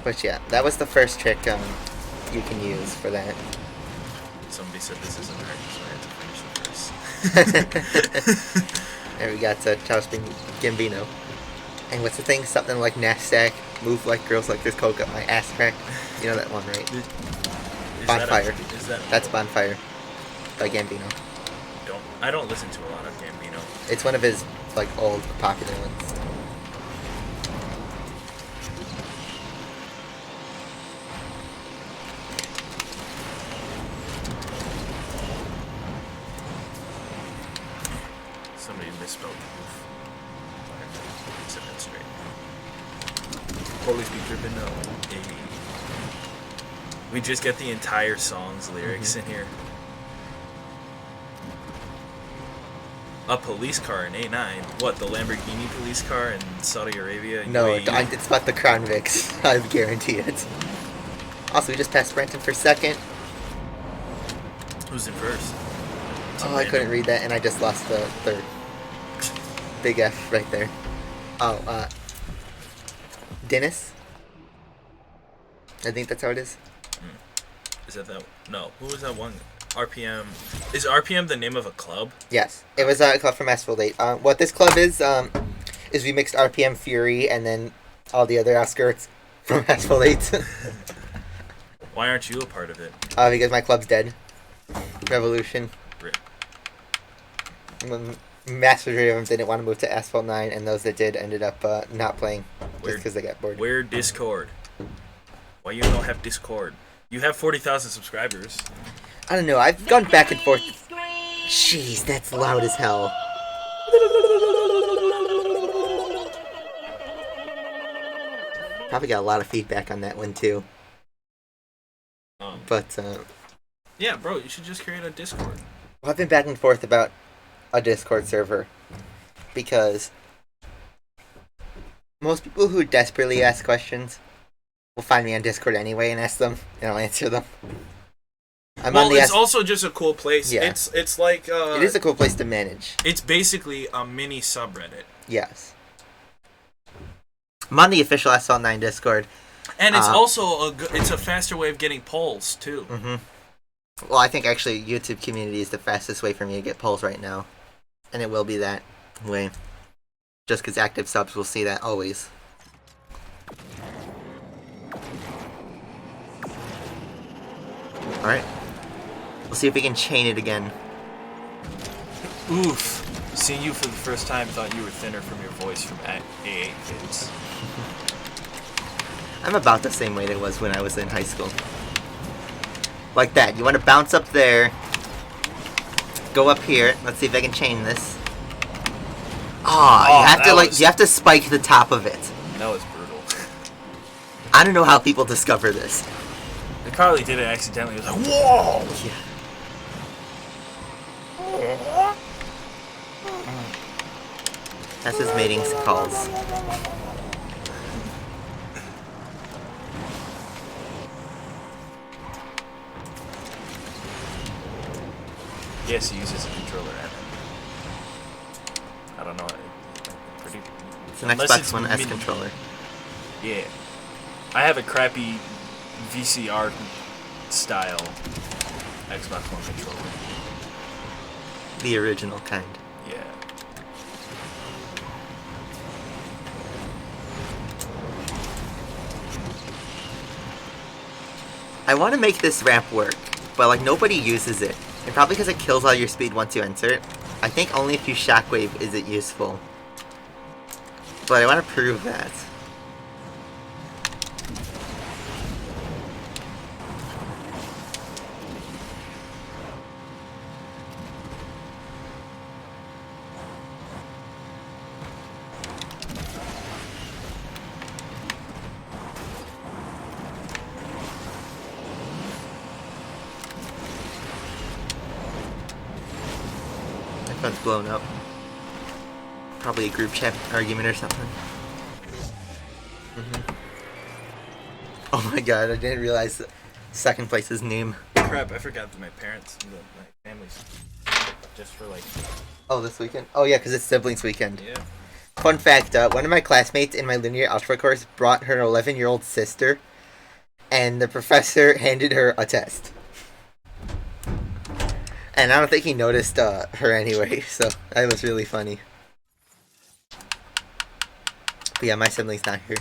But yeah, that was the first trick you can use for that. Somebody said this isn't hard, so I had to finish the verse. There we got Charles Gambino. And what's the thing? Something like Nasdaq, move like girls like this coke up my ass crack. You know that one, right? Is Bonfire. That That's Bonfire by Gambino. I don't listen to a lot of Gambino. It's one of his like old popular ones. Somebody misspelled goof. Set that straight. Police be tripping now. Hey. We just get the entire song's lyrics in here. A police car in A9. What, the Lamborghini police car in Saudi Arabia? No, UAE? it's about the Crown Vics. I guarantee it. Also, we just passed Brenton for second. Who's in first? Oh, I couldn't read that, and I just lost the third. Big F right there. Oh, Dennis? I think that's how it is. Is that No. Who was that one? RPM. Is RPM the name of a club? Yes. It was a club from Asphalt 8. What this club is we mixed RPM Fury and then all the other outskirts from Asphalt 8. Why aren't you a part of it? Because my club's dead. Revolution. Rip. The mass majority of them didn't want to move to Asphalt 9, and those that did ended up not playing just Weird. because they got bored. Where Discord? Why you don't have Discord? You have 40,000 subscribers. I don't know. I've gone back and forth. Jeez, that's loud as hell. Probably got a lot of feedback on that one too. But Yeah, bro, you should just create a Discord. well, I've been back and forth about a Discord server because most people who desperately ask questions will find me on Discord anyway and ask them, and I'll answer them. It's also just a cool place. Yeah. It's like it is a cool place to manage. It's basically a mini subreddit. Yes. I'm on the official Asphalt 9 Discord. And it's also it's a faster way of getting polls too. Mm-hmm. Well, I think actually YouTube community is the fastest way for me to get polls right now. And it will be that way. Just because active subs will see that always. Alright. We'll see if we can chain it again. Oof. Seeing you for the first time, thought you were thinner from your voice from A8 kids. I'm about the same weight I was when I was in high school. Like that. You want to bounce up there. Go up here. Let's see if I can chain this. You have to spike the top of it. That was brutal. I don't know how people discover this. And Carly did it accidentally. He was like, whoa! Yeah. That's his mating calls. Yes, he uses a controller at it. I don't know. Pretty. It's an Unless Xbox it's One S mid- controller. Yeah. I have a crappy VCR style Xbox One controller. The original kind. Yeah. I want to make this ramp work, but like nobody uses it. And probably because it kills all your speed once you enter it. I think only if you shockwave is it useful. But I want to prove that. My phone's blown up. Probably a group chat argument or something. Oh my god, I didn't realize second place's name. Crap, I forgot that my parents, my family's just for like. Oh, this weekend? Oh yeah, because it's siblings weekend. Yeah. Fun fact, one of my classmates in my linear algebra course brought her 11-year-old sister, and the professor handed her a test. And I don't think he noticed her anyway, so that was really funny. But yeah, my sibling's not here.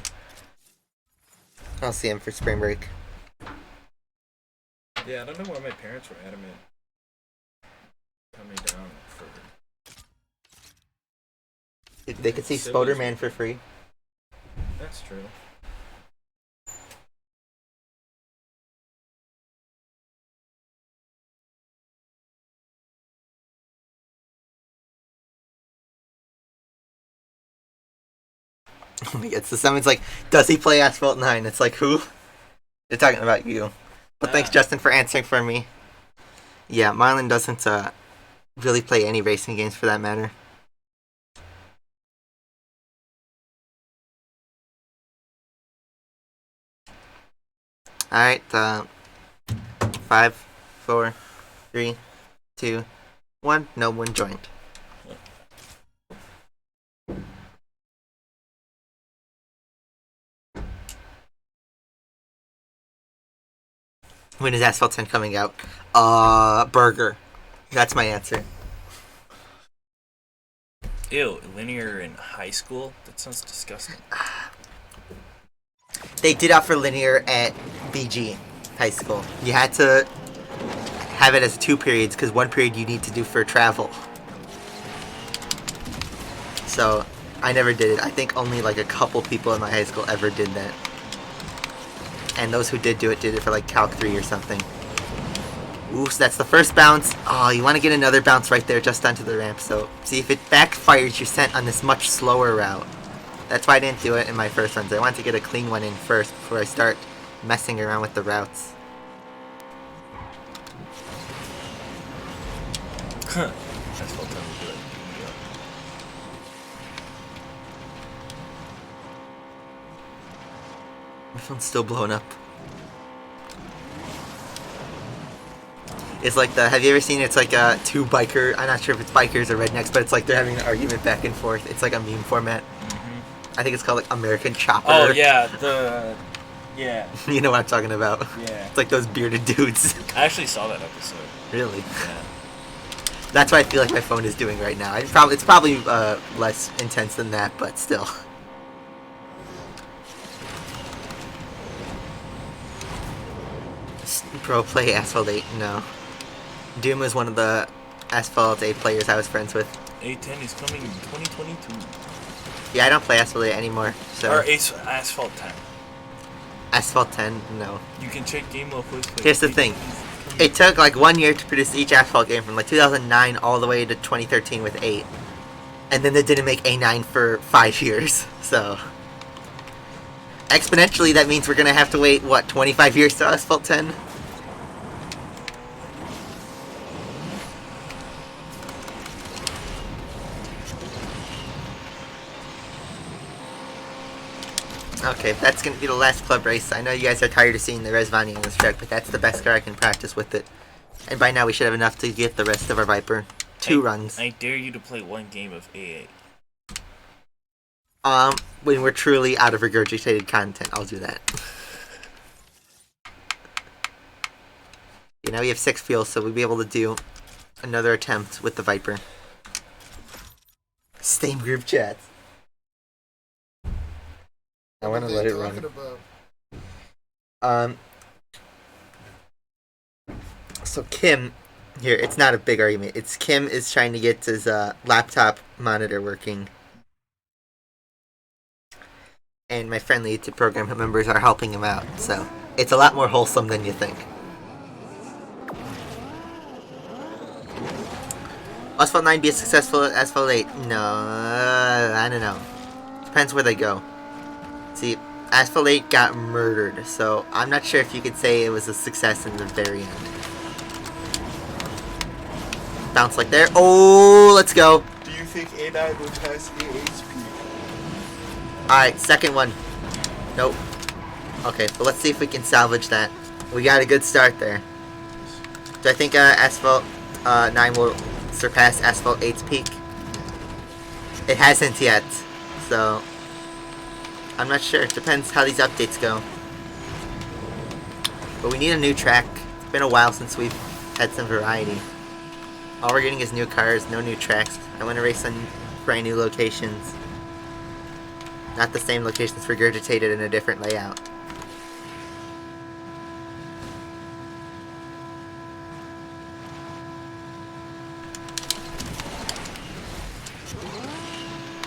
I'll see him for spring break. Yeah, I don't know why my parents were adamant coming down for. They could see Spoderman for free. That's true. Oh my god, so someone's like, does he play Asphalt 9? It's like, who? They're talking about you. But thanks, Justin, for answering for me. Yeah, Marlon doesn't really play any racing games for that matter. Alright, 5, 4, 3, 2, 1. No one joined. When is Asphalt 10 coming out? Burger. That's my answer. Ew, linear in high school? That sounds disgusting. They did offer linear at BG high school. You had to have it as 2 periods because 1 period you need to do for travel. So I never did it. I think only like a couple people in my high school ever did that. And those who did do it did it for like Calc 3 or something. Ooh, so that's the first bounce. Oh, you want to get another bounce right there just onto the ramp. So see if it backfires, you're sent on this much slower route. That's why I didn't do it in my first runs. I wanted to get a clean one in first before I start messing around with the routes. Huh. That's what time to do it. My phone's still blowing up. It's like have you ever seen it's like two biker, I'm not sure if it's bikers or rednecks, but it's like they're having an argument back and forth. It's like a meme format. I think it's called like American Chopper. Oh, yeah, yeah. You know what I'm talking about. Yeah. It's like those bearded dudes. I actually saw that episode. Really? Yeah. That's what I feel like my phone is doing right now. It's probably less intense than that, but still. Pro play Asphalt 8? No. Doom was one of the Asphalt 8 players I was friends with. A10 is coming in 2022. Yeah, I don't play Asphalt 8 anymore. So Or Asphalt 10. Asphalt 10, no. You can check Game of Quiz Play. Here's the thing. It took like 1 year to produce each Asphalt game from like 2009 all the way to 2013 with 8. And then they didn't make A9 for 5 years. So exponentially that means we're going to have to wait, what, 25 years to Asphalt 10? Okay, that's going to be the last club race. I know you guys are tired of seeing the Resvani on this track, but that's the best car I can practice with it. And by now we should have enough to get the rest of our Viper. 2 runs. I dare you to play one game of AA. When we're truly out of regurgitated content, I'll do that. Now we have 6 fuel, so we'll be able to do another attempt with the Viper. Same group chat. I want to let it run. So Kim, here, it's not a big argument. It's Kim is trying to get his laptop monitor working. And my friendly YouTube program members are helping him out, so it's a lot more wholesome than you think. Asphalt 9 be as successful as Asphalt 8? No, I don't know. Depends where they go. See, Asphalt 8 got murdered, so I'm not sure if you could say it was a success in the very end. Bounce like there. Oh, let's go. Do you think A9 will pass A8's speed? Alright, second one. Nope. Okay, but let's see if we can salvage that. We got a good start there. Do I think Asphalt 9 will surpass Asphalt 8's peak? It hasn't yet, so I'm not sure. It depends how these updates go. But we need a new track. It's been a while since we've had some variety. All we're getting is new cars, no new tracks. I want to race on brand new locations. Not the same locations regurgitated in a different layout.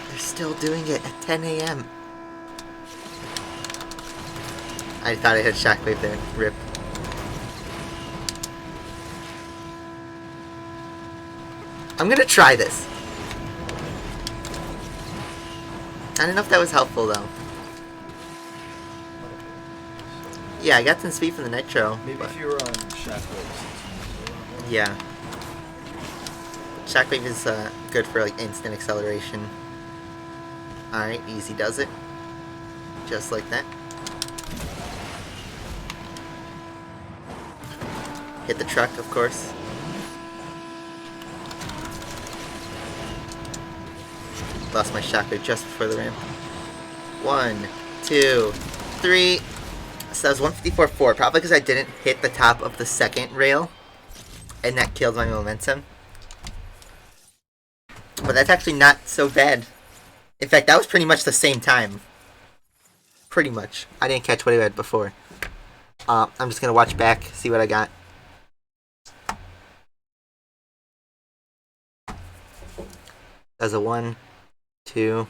They're still doing it at 10 a.m. I thought I had shockwave there. Rip. I'm gonna try this. I don't know if that was helpful though. Yeah, I got some speed from the nitro. Maybe if you were on shockwave. Yeah. Shockwave is good for like instant acceleration. Alright, easy does it. Just like that. Hit the truck, of course. Lost my shockwave just before the ramp. 1, 2, 3. So that was 154.4, probably because I didn't hit the top of the second rail. And that killed my momentum. But that's actually not so bad. In fact, that was pretty much the same time. Pretty much. I didn't catch what I had before. I'm just going to watch back, see what I got. That was a 1, 2.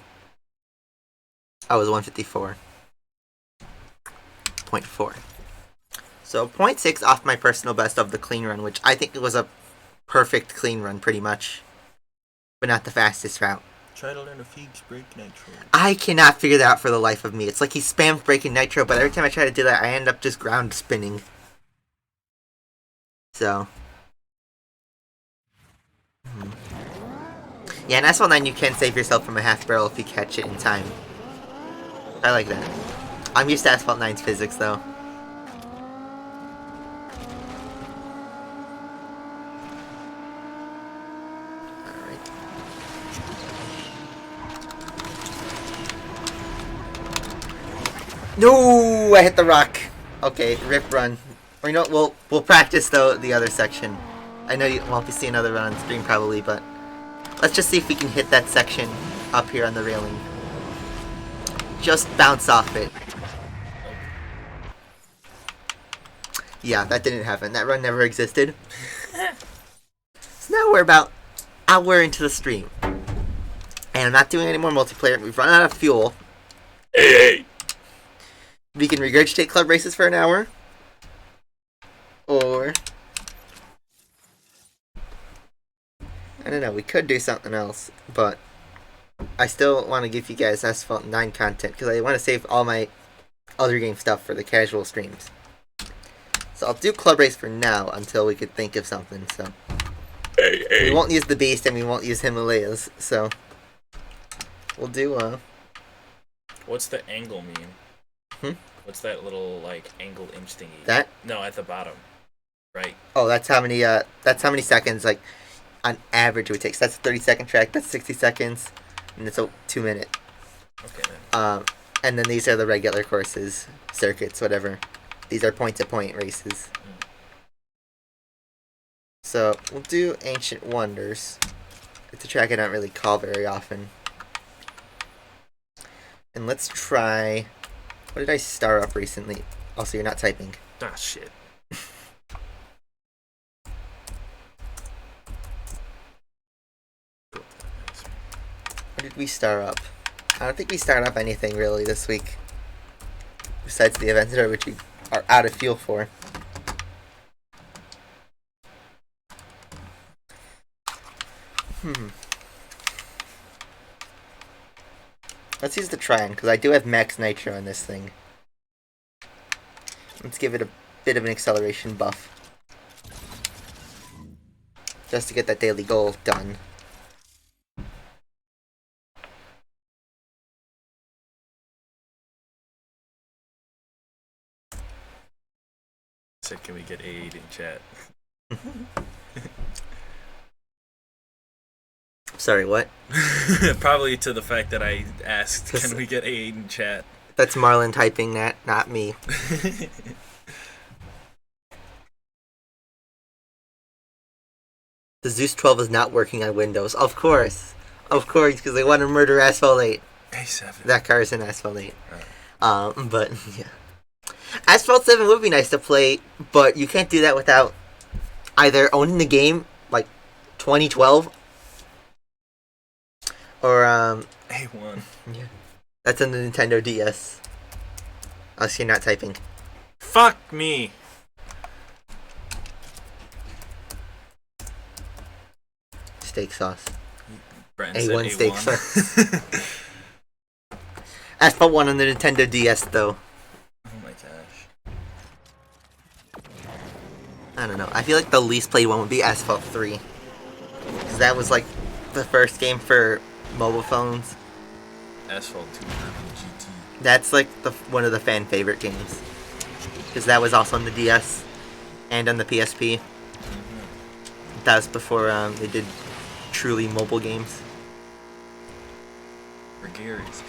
Oh, it was 154.4. So 0.6 off my personal best of the clean run, which I think it was a perfect clean run, pretty much. But not the fastest route. Try to learn a Feegs brake nitro. I cannot figure that out for the life of me. It's like he spammed braking nitro, but every time I try to do that, I end up just ground spinning. So. Yeah, in Asphalt 9 you can save yourself from a half barrel if you catch it in time. I like that. I'm used to Asphalt 9's physics, though. Alright. No! I hit the rock! Okay, rip run. Or you know what, we'll practice, though, the other section. I know you won't be seeing another run on stream, probably, but let's just see if we can hit that section up here on the railing. Just bounce off it. Yeah, that didn't happen. That run never existed. So now we're about an hour into the stream. And I'm not doing any more multiplayer. We've run out of fuel. We can regurgitate club races for an hour. Or I don't know, we could do something else, but I still want to give you guys Asphalt 9 content, because I want to save all my other game stuff for the casual streams. So I'll do Club Race for now, until we could think of something, so. We won't use the Beast, and we won't use Himalayas, so. We'll do, What's the angle mean? What's that little, like, angled inch thingy? That? No, at the bottom. Right. Oh, that's how many seconds, like, on average it would take. So that's a 30-second track. That's 60 seconds, and it's a 2-minute. Okay then. And then these are the regular courses, circuits, whatever. These are point-to-point races. So we'll do Ancient Wonders. It's a track I don't really call very often. And let's try. What did I start up recently? Also, you're not typing. Ah, shit. What did we start up? I don't think we started up anything really this week. Besides the events which we are out of fuel for. Let's use the Tryon, because I do have max nitro on this thing. Let's give it a bit of an acceleration buff. Just to get that daily goal done. Said, can we get aid in chat? Sorry, what? Probably to the fact that I asked, can we get aid in chat? That's Marlon typing that, not me. The Zeus 12 is not working on Windows. Of course, because they want to murder Asphalt 8. A7. That car is in Asphalt 8. But yeah, Asphalt 7 would be nice to play, but you can't do that without either owning the game like 2012 or A1. Yeah, that's on the Nintendo DS. Unless you're not typing. Fuck me. Steak sauce. Brenton said A1 steak sauce. Asphalt 1 on the Nintendo DS though. Oh my gosh. I don't know. I feel like the least played one would be Asphalt 3. Because that was like the first game for mobile phones. Asphalt 2 GT. That's like one of the fan favorite games. Because that was also on the DS and on the PSP. That was before they did truly mobile games. Gregarious.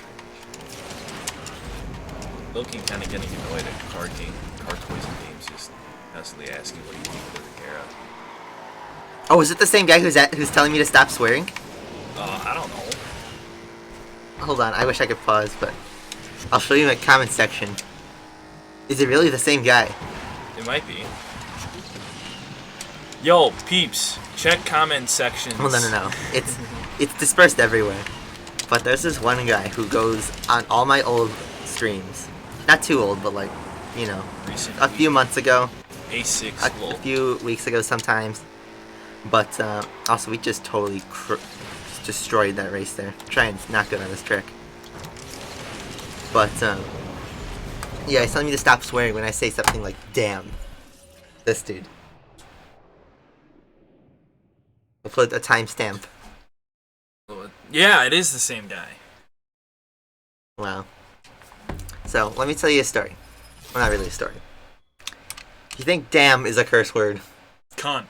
Loki kind of getting annoyed at car toys and games, just constantly asking what do you think of the Regera. Oh, is it the same guy who's telling me to stop swearing? I don't know. Hold on, I wish I could pause, but I'll show you my comment section. Is it really the same guy? It might be. Yo, peeps, check comment sections. Well, no. It's dispersed everywhere. But there's this one guy who goes on all my old streams. Not too old, but like, you know, Recent a few months ago. A6 A few weeks ago sometimes. But also we just totally destroyed that race there. Trying's not good on this trick. But yeah, he's telling me to stop swearing when I say something like damn. This dude. I'll put a timestamp. Yeah, it is the same guy. Wow. So let me tell you a story. Well, not really a story. You think damn is a curse word? Cunt.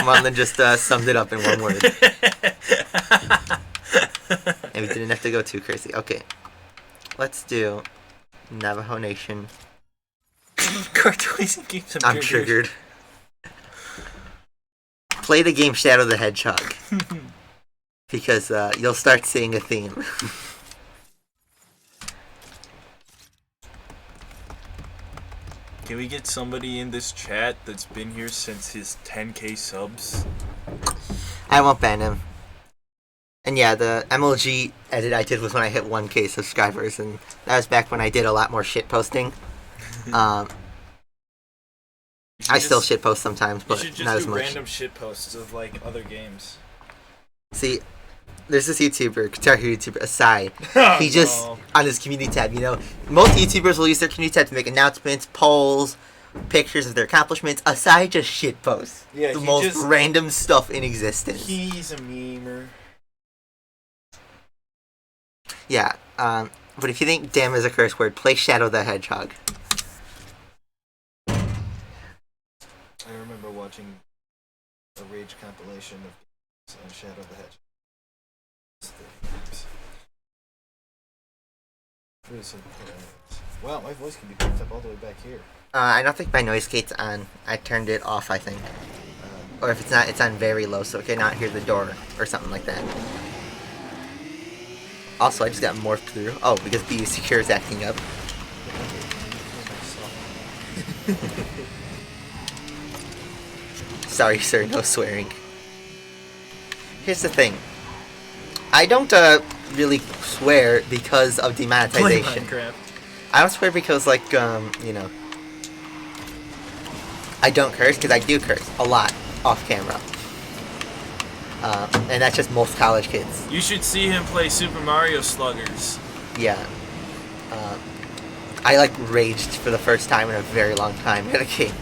Marlon just summed it up in one word. And we didn't have to go too crazy. Okay. Let's do Navajo Nation. Car toys and games. I'm triggered. Play the game Shadow the Hedgehog. Because you'll start seeing a theme. Can we get somebody in this chat that's been here since his 10k subs? I won't ban him. And yeah, the MLG edit I did was when I hit 1k subscribers, and that was back when I did a lot more shit posting. I still shit post sometimes, but you should not just as do much. random shit posts of like other games. See, there's this YouTuber, Kotaku YouTuber, Asai. He just, on his community tab, you know, most YouTubers will use their community tab to make announcements, polls, pictures of their accomplishments. Asai just shit posts. Yeah, the he most just- random stuff in existence. He's a memer. Yeah, but if you think damn is a curse word, play Shadow the Hedgehog. watching a Rage compilation of and Shadow the Hedgehog. Wow, my voice can be picked up all the way back here. I don't think my noise gate's on. I turned it off, I think. Or if it's not, it's on very low, so I cannot hear the door or something like that. Also, I just got morphed through. Oh, because BU Secure is acting up. Sorry, sir, no swearing. Here's the thing. I don't really swear because of demonetization. I don't swear because, like, you know, I don't curse because I do curse a lot off camera. And that's just most college kids. You should see him play Super Mario Sluggers. Yeah. I, like, raged for the first time in a very long time at a game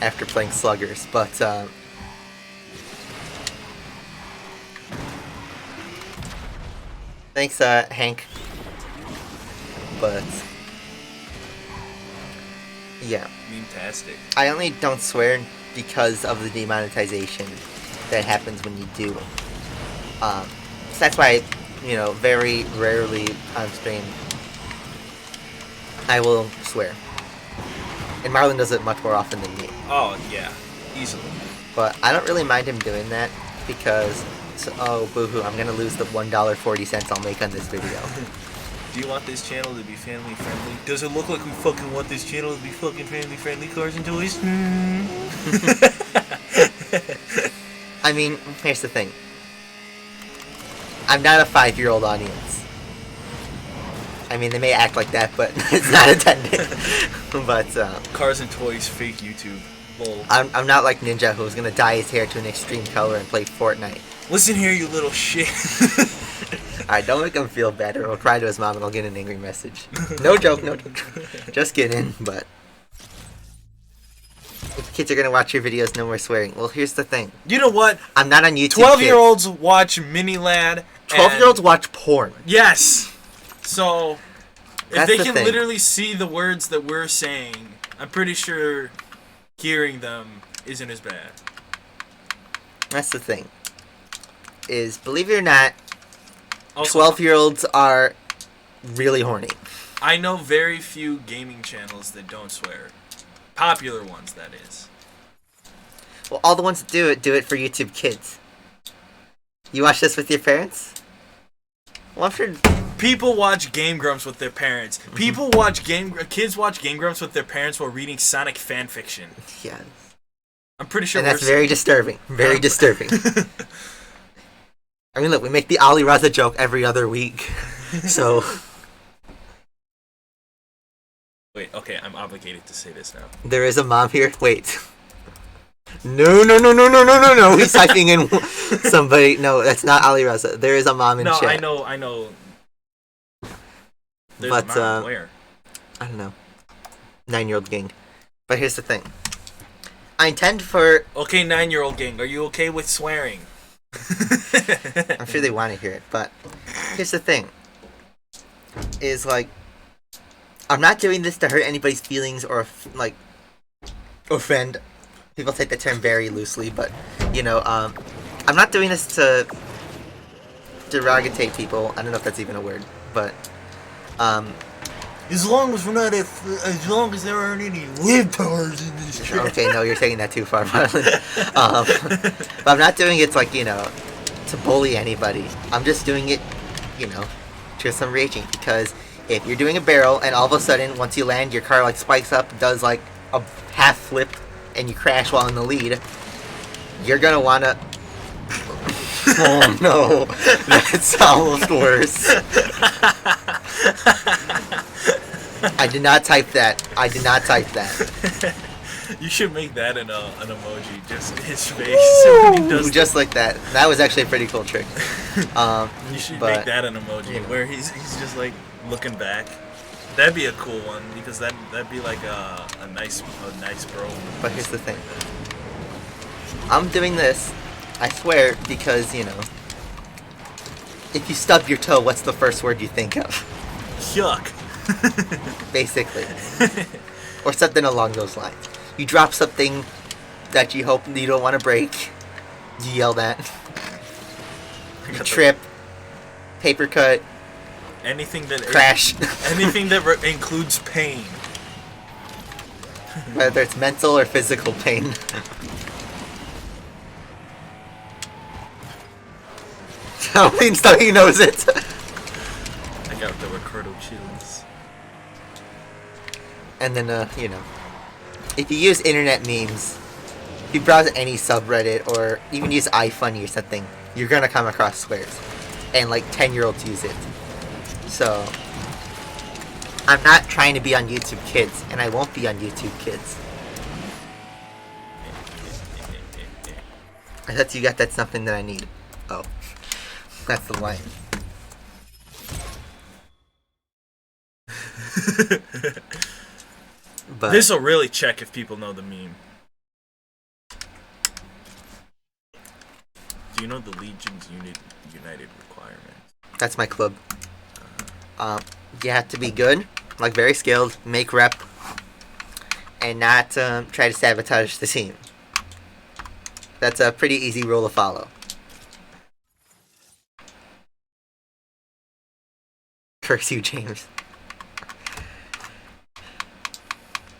after playing Sluggers, but, thanks, Hank. But, yeah. Fantastic. I only don't swear because of the demonetization that happens when you do. So that's why, you know, very rarely on stream I will swear. And Marlon does it much more often than me. Oh, yeah. Easily. But I don't really mind him doing that because, oh, boo-hoo, I'm going to lose the $1.40 I'll make on this video. Do you want this channel to be family friendly? Does it look like we fucking want this channel to be fucking family friendly, cars and toys? I mean, here's the thing. I'm not a 5-year-old audience. I mean, they may act like that, but it's not intended. But, Cars and toys, fake YouTube. Lol. I'm not like Ninja, who's gonna dye his hair to an extreme color and play Fortnite. Listen here, you little shit. Alright, don't make him feel bad, or he'll cry to his mom and I'll get an angry message. No joke, no joke. Just kidding, but... If kids are gonna watch your videos, no more swearing. Well, here's the thing. You know what? I'm not on YouTube. 12-year-olds watch Mini Lad. 12-year-olds watch porn. Yes. So, if That's they the can thing. literally see the words that we're saying, I'm pretty sure hearing them isn't as bad. That's the thing. Is, believe it or not, Also, 12-year-olds are really horny. I know very few gaming channels that don't swear. Popular ones, that is. Well, all the ones that do it for YouTube Kids. You watch this with your parents? Well, I'm sure... People watch Game Grumps with their parents. People watch kids watch Game Grumps with their parents while reading Sonic fanfiction. Yeah. I'm pretty sure And that's very disturbing. Very disturbing. I mean, look, we make the Ali Raza joke every other week. So... Wait, okay, I'm obligated to say this now. There is a mom here. Wait. No. He's typing in somebody. No, that's not Ali Raza. There is a mom in No, chat. I know. There's But, a mom. Where? I don't know. 9-year-old gang. But here's the thing. I intend for... Okay, 9-year-old gang, are you okay with swearing? I'm sure they want to hear it, but here's the thing. Is, like... I'm not doing this to hurt anybody's feelings or, like, offend. People take the term very loosely, but, you know, I'm not doing this to derogatate people. I don't know if that's even a word, but, As long as as long as there aren't any libtards in this shit. okay, no, you're taking that too far, Marlon. But I'm not doing it, like, you know, to bully anybody. I'm just doing it, you know, to some raging, because if you're doing a barrel and all of a sudden, once you land, your car, like, spikes up, does, like, a half flip, and you crash while in the lead, you're gonna wanna... Oh, no. That's almost worse. I did not type that. You should make that an emoji, just his face when he does Just like that. That was actually a pretty cool trick. You should but, make that an emoji, you know. where he's just like looking back. That'd be a cool one, because that'd be like a nice bro. But here's the thing. I'm doing this, I swear, because, you know, if you stub your toe, what's the first word you think of? Yuck. Basically. Or something along those lines. You drop something that you hope you don't want to break. You yelled at. Trip. Paper cut. Anything that Crash. Anything that includes pain. Whether it's mental or physical pain. Halloween Study knows it. I got the Ricardo chills. And then, if you use internet memes, if you browse any subreddit or even use iFunny or something, you're gonna come across swears. And like 10-year-olds use it. So, I'm not trying to be on YouTube Kids, and I won't be on YouTube Kids. I thought you got that's something that I need. Oh. That's the line. But This'll really check if people know the meme. Do you know the Legion's United requirements? that's my club. You have to be good, like very skilled, make rep, and not try to sabotage the team. That's a pretty easy rule to follow. Curse you, James.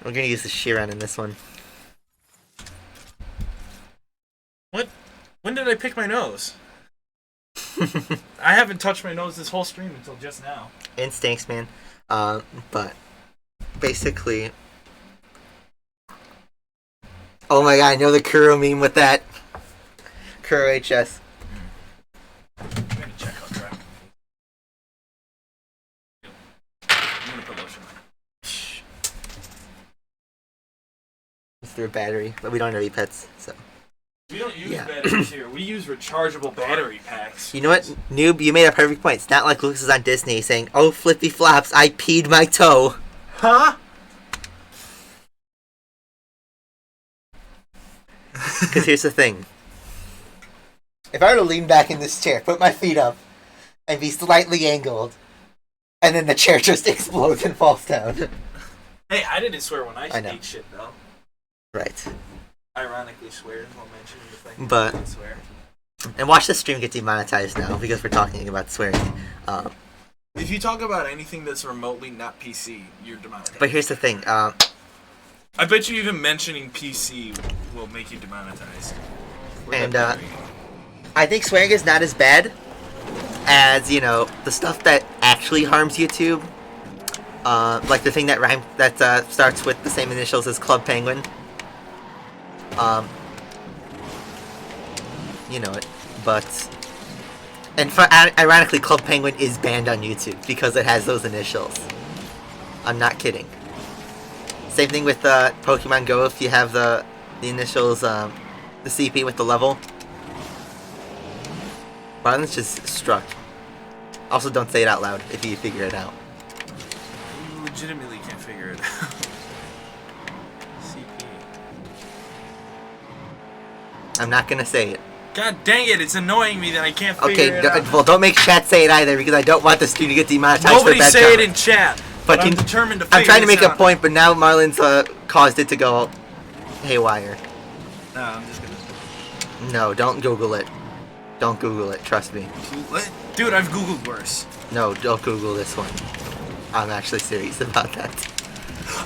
We're gonna use the Sheeran in this one. What? When did I pick my nose? I haven't touched my nose this whole stream until just now. Instincts, man. But basically, oh my god, I know the Kuro meme with that. Kuro HS. I'm gonna check out track. I'm gonna put lotion on. It's through a battery, but we don't have any pets, so. We don't use Yeah. batteries here. We use rechargeable battery packs. You know what, noob? You made a perfect point. It's not like Lucas is on Disney saying, "Oh, flippy flops, I peed my toe." Huh? Because here's the thing. If I were to lean back in this chair, put my feet up, and be slightly angled, and then the chair just explodes and falls down. Hey, I didn't swear when I know. ate shit, though. Right. Ironically swear while mentioning the thing. But- I didn't swear. And watch the stream get demonetized now, because we're talking about swearing. If you talk about anything that's remotely not PC, you're demonetized. But here's the thing. I bet you even mentioning PC will make you demonetized. And, I think swearing is not as bad as, the stuff that actually harms YouTube. Like the thing that starts with the same initials as Club Penguin. You know it. But, and ironically, Club Penguin is banned on YouTube because it has those initials. I'm not kidding. Same thing with Pokemon Go. If you have the initials, the CP with the level. Marlon's just struck. Also, don't say it out loud if you figure it out. You legitimately can't figure it out. CP. I'm not gonna say it. God dang it, it's annoying me that I can't figure Okay, it out. well, don't make chat say it either because I don't want the stream to get demonetized Nobody for bad say it comment. in chat. But I'm you- determined to figure I'm trying to make this a out. point, but now Marlon's caused it to go haywire. No, I'm just gonna... No, don't Google it. Don't Google it, trust me. What? Dude, I've Googled worse. No, don't Google this one. I'm actually serious about that.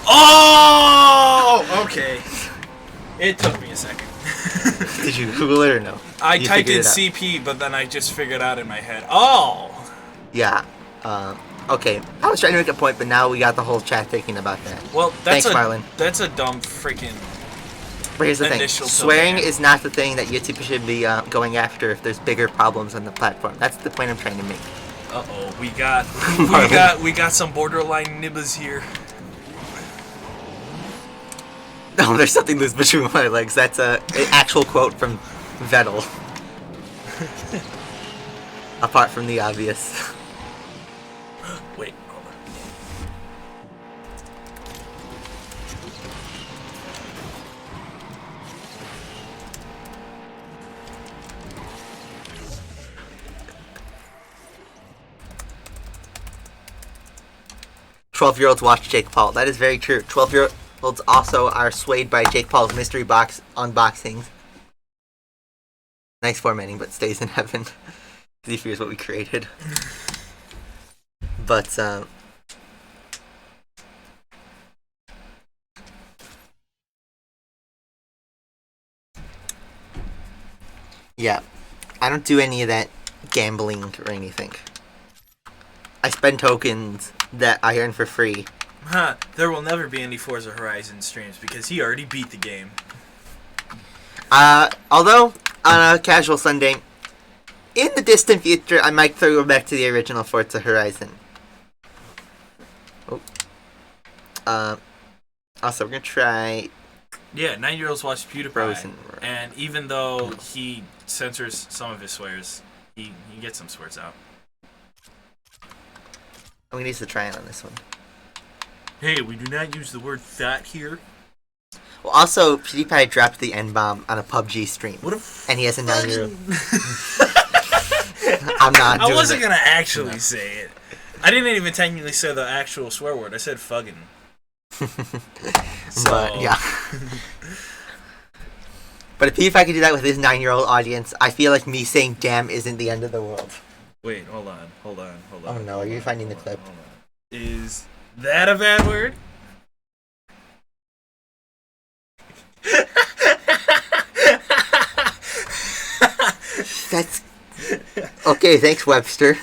Oh! Okay. It took me a second. Did you Google it or no? I You typed in figured it out. CP, but then I just figured out in my head. Oh! Yeah. Okay. I was trying to make a point, but now we got the whole chat thinking about that. Well, Thanks, Marlon. That's a dumb freaking... But here's the thing. Initial to Swearing ban. is not the thing that YouTube should be going after if there's bigger problems on the platform. That's the point I'm trying to make. Uh-oh, we got some borderline nibbas here. No, there's something loose between my legs. That's an actual quote from Vettel. Apart from the obvious. Wait, hold on. "12-year-olds watch Jake Paul." That is very true. 12-year-old. worlds also are swayed by Jake Paul's mystery box unboxings. Nice formatting, but stays in heaven. Because he fears what we created. But, yeah. I don't do any of that gambling or anything. I spend tokens that I earn for free. Huh, there will never be any Forza Horizon streams because he already beat the game. Although, on a casual Sunday, in the distant future, I might throw back to the original Forza Horizon. Oh. Also, we're gonna try... Yeah, 9-year-olds watch PewDiePie. Frozen. And even though he censors some of his swears, he gets some swears out. I'm gonna use the try on this one. Hey, we do not use the word that here. Well, also, PewDiePie dropped the N-bomb on a PUBG stream. What a and he has a 9-year-old. I'm not doing I wasn't it. gonna actually say it. I didn't even technically say the actual swear word. I said fuggin'. So. But, yeah. But if PewDiePie could do that with his 9-year-old audience, I feel like me saying damn isn't the end of the world. Wait, hold on. Oh no, are you finding the clip? Hold on. Is that a bad word? That's... Okay, thanks, Webster.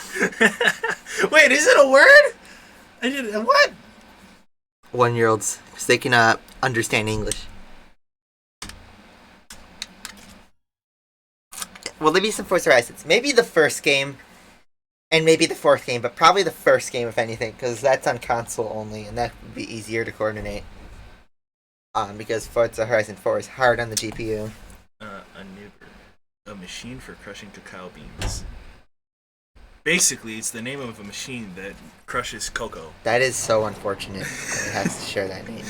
Wait, is it a word? I did what? 1-year-olds, because they can understand English. Will there be some Forza Horizons? Maybe the first game, and maybe the fourth game, but probably the first game, if anything, because that's on console only, and that would be easier to coordinate. Because Forza Horizon 4 is hard on the GPU. A nibber. A machine for crushing cacao beans. Basically, it's the name of a machine that crushes cocoa. That is so unfortunate that it has to share that name.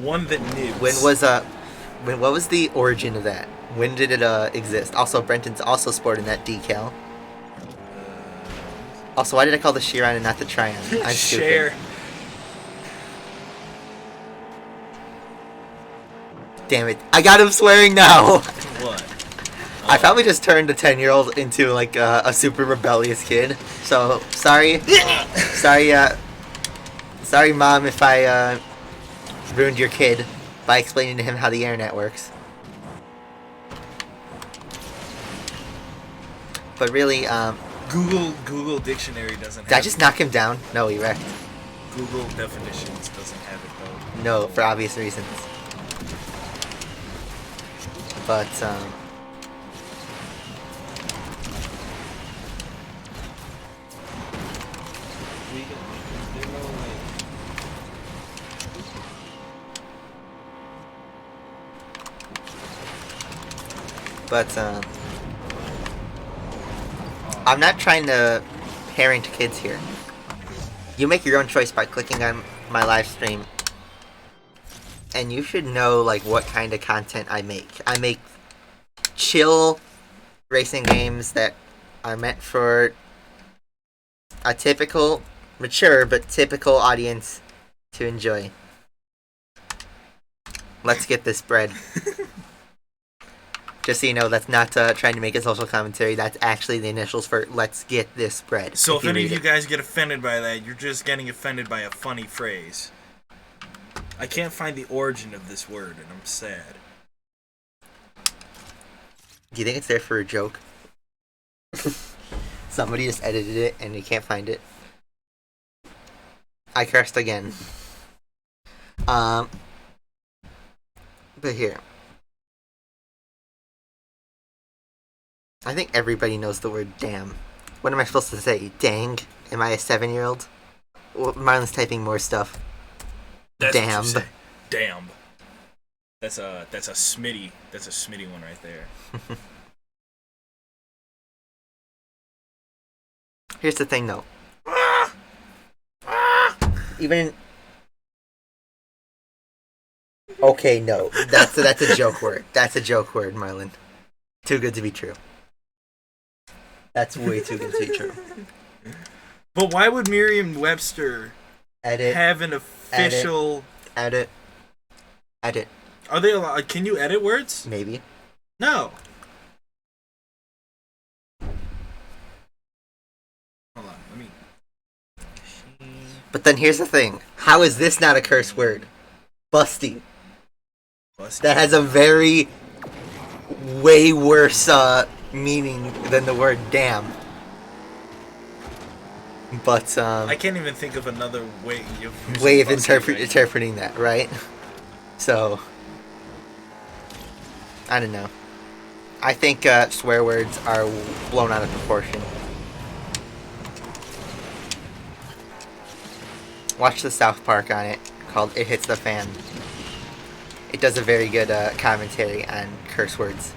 One that nibs. What was the origin of that? When did it exist? Also, Brenton's also sporting that decal. Also, why did I call the Chiron and not the Tryon? I'm Share. stupid. Damn it. I got him swearing now! What? I probably just turned a 10-year-old into, like, a super rebellious kid. So, sorry. Sorry, Mom, if I, ruined your kid by explaining to him how the internet works. But really, Google Dictionary doesn't have did I just knock him down? No, he wrecked. Google Definitions doesn't have it, though. No, for obvious reasons. But, I'm not trying to parent kids here. You make your own choice by clicking on my live stream. And you should know, like, what kind of content I make. I make chill racing games that are meant for a typical, mature, but typical audience to enjoy. Let's get this bread. Just so you know, that's not trying to make a social commentary. That's actually the initials for "Let's get this bread." So if any of you guys get offended by that, you're just getting offended by a funny phrase. I can't find the origin of this word, and I'm sad. Do you think it's there for a joke? Somebody just edited it, and you can't find it. I cursed again. But here. I think everybody knows the word damn. What am I supposed to say? Dang? Am I a 7-year-old? Well, Marlon's typing more stuff. That's Damn. what you say. Damn. That's a Smitty. That's a Smitty one right there. Here's the thing, though. Even. Okay, no. That's a joke word. That's a joke word, Marlon. Too good to be true. That's way too good to be true. But why would Merriam-Webster Edit. have an official Edit. Edit. Are they allowed? Can you edit words? Maybe. No. Hold on, let me. But then here's the thing. How is this not a curse word? Busty. That has a very way worse meaning than the word damn. But I can't even think of another way of interpreting that, right? So I don't know. I think swear words are blown out of proportion. Watch the South Park on it called "It Hits the Fan." It does a very good commentary on curse words.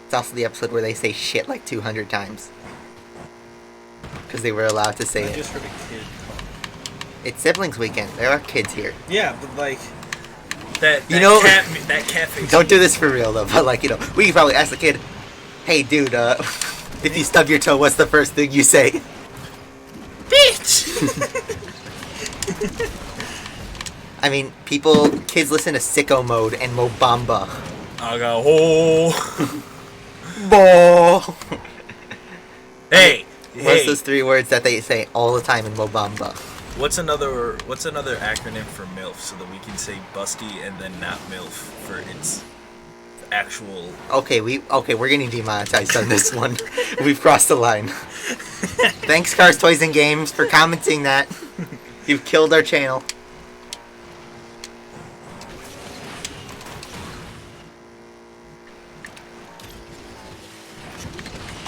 It's also the episode where they say shit like 200 times. Because they were allowed to say I it. just heard a kid. It's siblings weekend. There are kids here. Yeah, but like that cat face. Don't do this for real though, but like, we could probably ask the kid, "Hey dude, if you stub your toe, what's the first thing you say?" Bitch! I mean, kids listen to Sicko Mode and Mobamba. I go, oh. Bo. Hey! What's those 3 words that they say all the time in Mobamba? What's another acronym for MILF so that we can say busty and then not MILF for its actual... Okay, we're getting demonetized on this one. We've crossed the line. Thanks, Cars, Toys, and Games, for commenting that. You've killed our channel.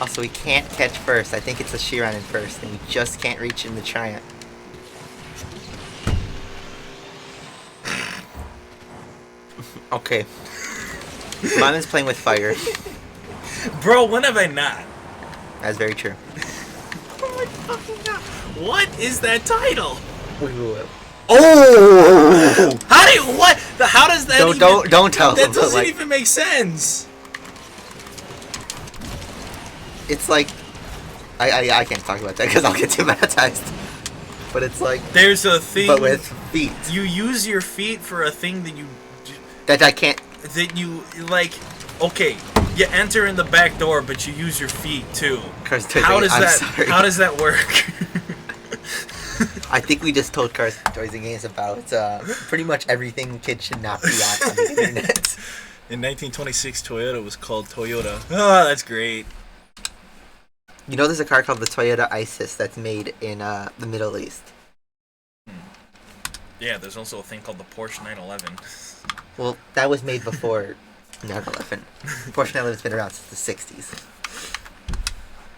Also, we can't catch first. I think it's a Chiron in first, and we just can't reach in the Triumph. Okay. Mom is playing with fire. Bro, when have I not? That's very true. Oh my fucking god. What is that title? Oh! How does that Don't tell them. That doesn't even make sense. It's like... I can't talk about that because I'll get demonetized. But it's like... There's a thing... But with feet. You use your feet for a thing that you... That I can't... That you, like... Okay, you enter in the back door, but you use your feet, too. How does that work? I think we just told Cars, Toys, and Games about pretty much everything kids should not be on the internet. In 1926, Toyota was called Toyota. Oh, that's great. You know there's a car called the Toyota Isis that's made in the Middle East. Yeah, there's also a thing called the Porsche 911. Well, that was made before 911. Porsche 911's been around since the 60s.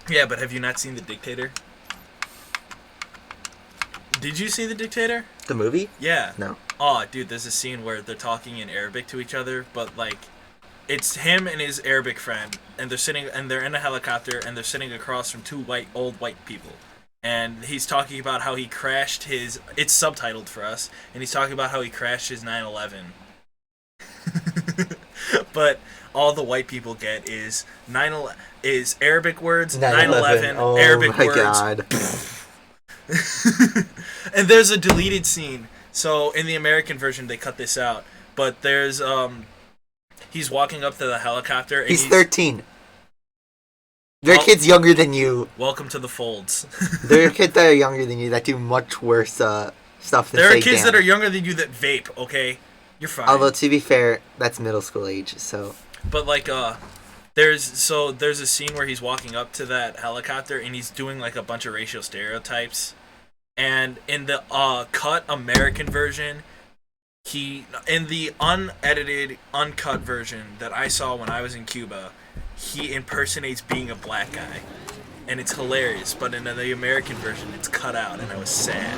Yeah, but have you not seen The Dictator? Did you see The Dictator? The movie? Yeah. No. Oh, dude, there's a scene where they're talking in Arabic to each other, but like, it's him and his Arabic friend, and they're in a helicopter, and they're sitting across from 2 old white people. And he's talking about how he crashed his... It's subtitled for us. And he's talking about how he crashed his 911. But all the white people get is Arabic words, 9/11, oh Arabic my words. God. And there's a deleted scene. So in the American version, they cut this out. But there's he's walking up to the helicopter. And he's 13. There are kids younger than you. Welcome to the folds. There are kids that are younger than you that do much worse stuff than There are say kids damn. that are younger than you that vape, okay? You're fine. Although, to be fair, that's middle school age, so... But, like, there's a scene where he's walking up to that helicopter and he's doing, like, a bunch of racial stereotypes. And in the cut American version, in the unedited, uncut version that I saw when I was in Cuba, he impersonates being a black guy. And it's hilarious, but in the American version, it's cut out, and I was sad.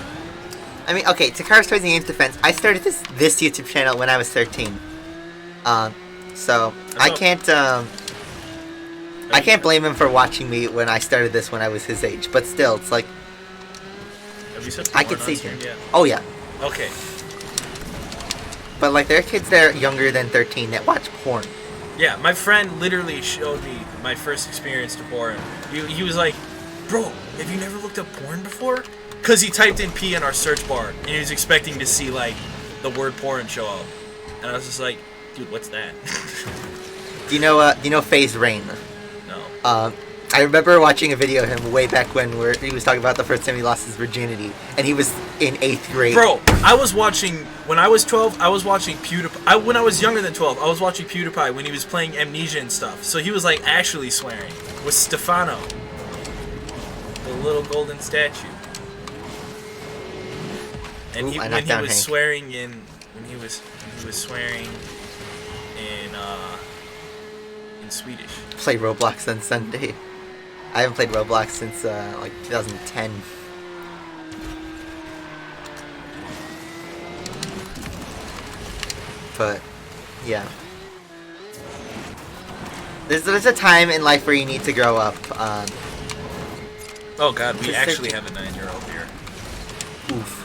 I mean, okay, to Cars, Toys, and Games defense, I started this YouTube channel when I was 13. So I can't blame him for watching me when I started this when I was his age. But still, it's like... Have you said I could porn on see stream him. yet? Oh, yeah. Okay. But, like, there are kids that are younger than 13 that watch porn. Yeah, my friend literally showed me my first experience to porn. He was like, bro, have you never looked up porn before? Because he typed in P in our search bar, and he was expecting to see, like, the word porn show up. And I was just like, dude, what's that? Do you know Phase Rain? No. I remember watching a video of him way back when where he was talking about the first time he lost his virginity, and he was in 8th grade. Bro, I was watching, when I was 12, I was watching PewDiePie. When I was younger than 12, I was watching PewDiePie when he was playing Amnesia and stuff. So he was, like, actually swearing. With Stefano. The little golden statue. And Ooh, when he was swearing in Swedish. Play Roblox on Sunday. I haven't played Roblox since like 2010. But yeah, there's a time in life where you need to grow up. Oh god, we actually have a 9-year-old here. Oof.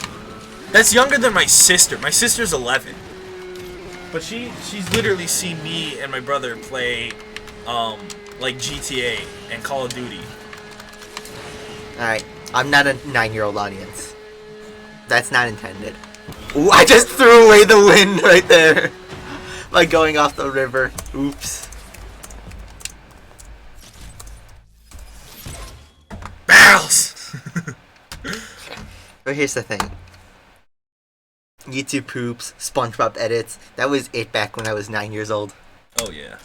That's younger than my sister. My sister's 11. But she's literally seen me and my brother play like GTA and Call of Duty. Alright, I'm not a 9-year-old audience. That's not intended. Ooh, I just threw away the wind right there. By going off the river. Oops. Barrels! But here's the thing. YouTube poops, SpongeBob edits. That was it back when I was 9 years old. Oh yeah.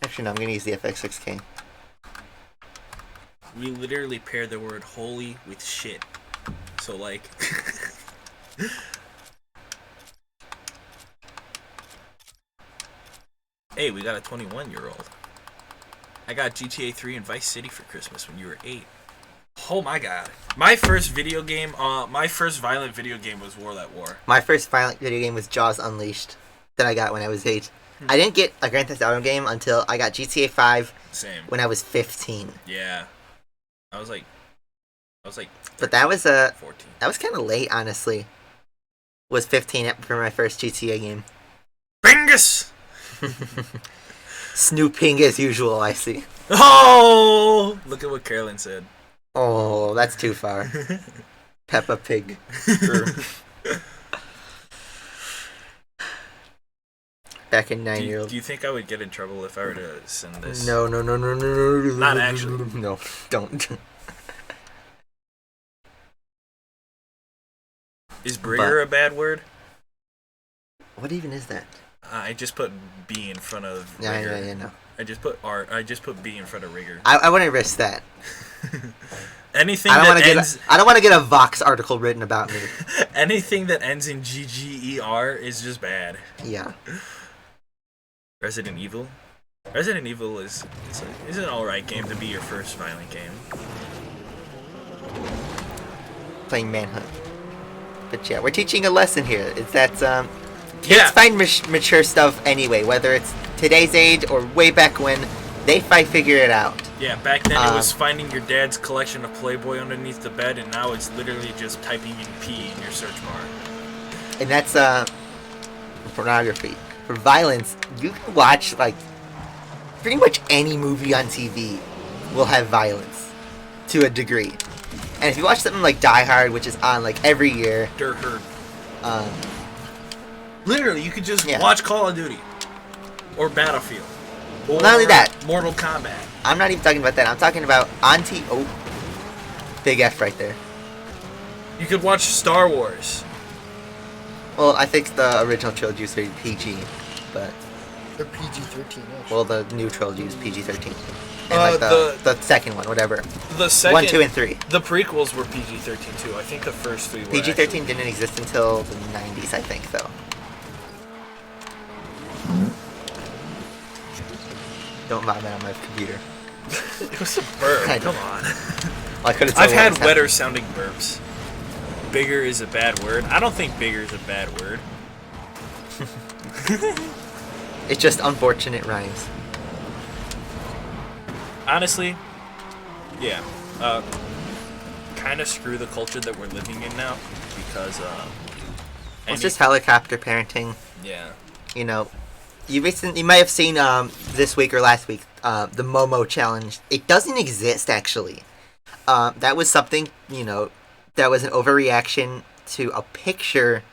Actually, no, I'm gonna use the FX6K. We literally pair the word holy with shit. So like hey, we got a 21-year-old. I got GTA 3 and Vice City for Christmas when you were 8. Oh my god. My first video game, my first violent video game was War That War. My first violent video game was Jaws Unleashed that I got when I was 8. I didn't get a Grand Theft Auto game until I got GTA 5 Same. when I was 15. Yeah. I was like But that was 14. that was kind of late, honestly. Was 15 for my first GTA game. Bingus! Snooping as usual, I see. Oh! Look at what Carolyn said. Oh, that's too far. Peppa Pig. Back in 9-year-old. Do you think I would get in trouble if I were to send this? No. Not actually. No, don't. Is Brigger a bad word? What even is that? I just put B in front of Yeah, rigor. no. I just put B in front of rigor. I wouldn't risk that. Anything I don't that want to ends get. I don't want to get a Vox article written about me. anything that ends in GGER is just bad. Yeah. Resident Evil. Resident Evil is an alright game to be your first violent game. Playing Manhunt. But yeah, we're teaching a lesson here. It's that kids Yeah. find mature stuff anyway, whether it's today's age or way back when. They figure it out. Yeah, back then it was finding your dad's collection of Playboy underneath the bed, and now it's literally just typing in P in your search bar. And that's pornography. For violence, you can watch like pretty much any movie on TV will have violence to a degree. And if you watch something like Die Hard, which is on like every year, Dirt Herd. Literally, you could just Yeah. watch Call of Duty or Battlefield. Or not only that, Mortal Kombat. I'm not even talking about that. I'm talking about on TV. Oh, big F right there. You could watch Star Wars. Well, I think the original trilogy was rated PG, but They're PG-13. well, the new trilogy was PG-13. And like the the second one, whatever. The second 1, 2, and 3. The prequels were PG-13 too. I think the first 3 were PG-13 didn't exist until the 90s, I think, though. Don't vomit on my computer. It was a burp. I know. Come on. I could've I've told had what was wetter sounding burps. Bigger is a bad word. I don't think bigger is a bad word. happening. It's just unfortunate rhymes. Honestly, yeah. Kind of screw the culture that we're living in now. because It's just helicopter parenting. yeah. You know, you might have seen this week or last week the Momo challenge. It doesn't exist actually. That was something, you know, that was an overreaction to a picture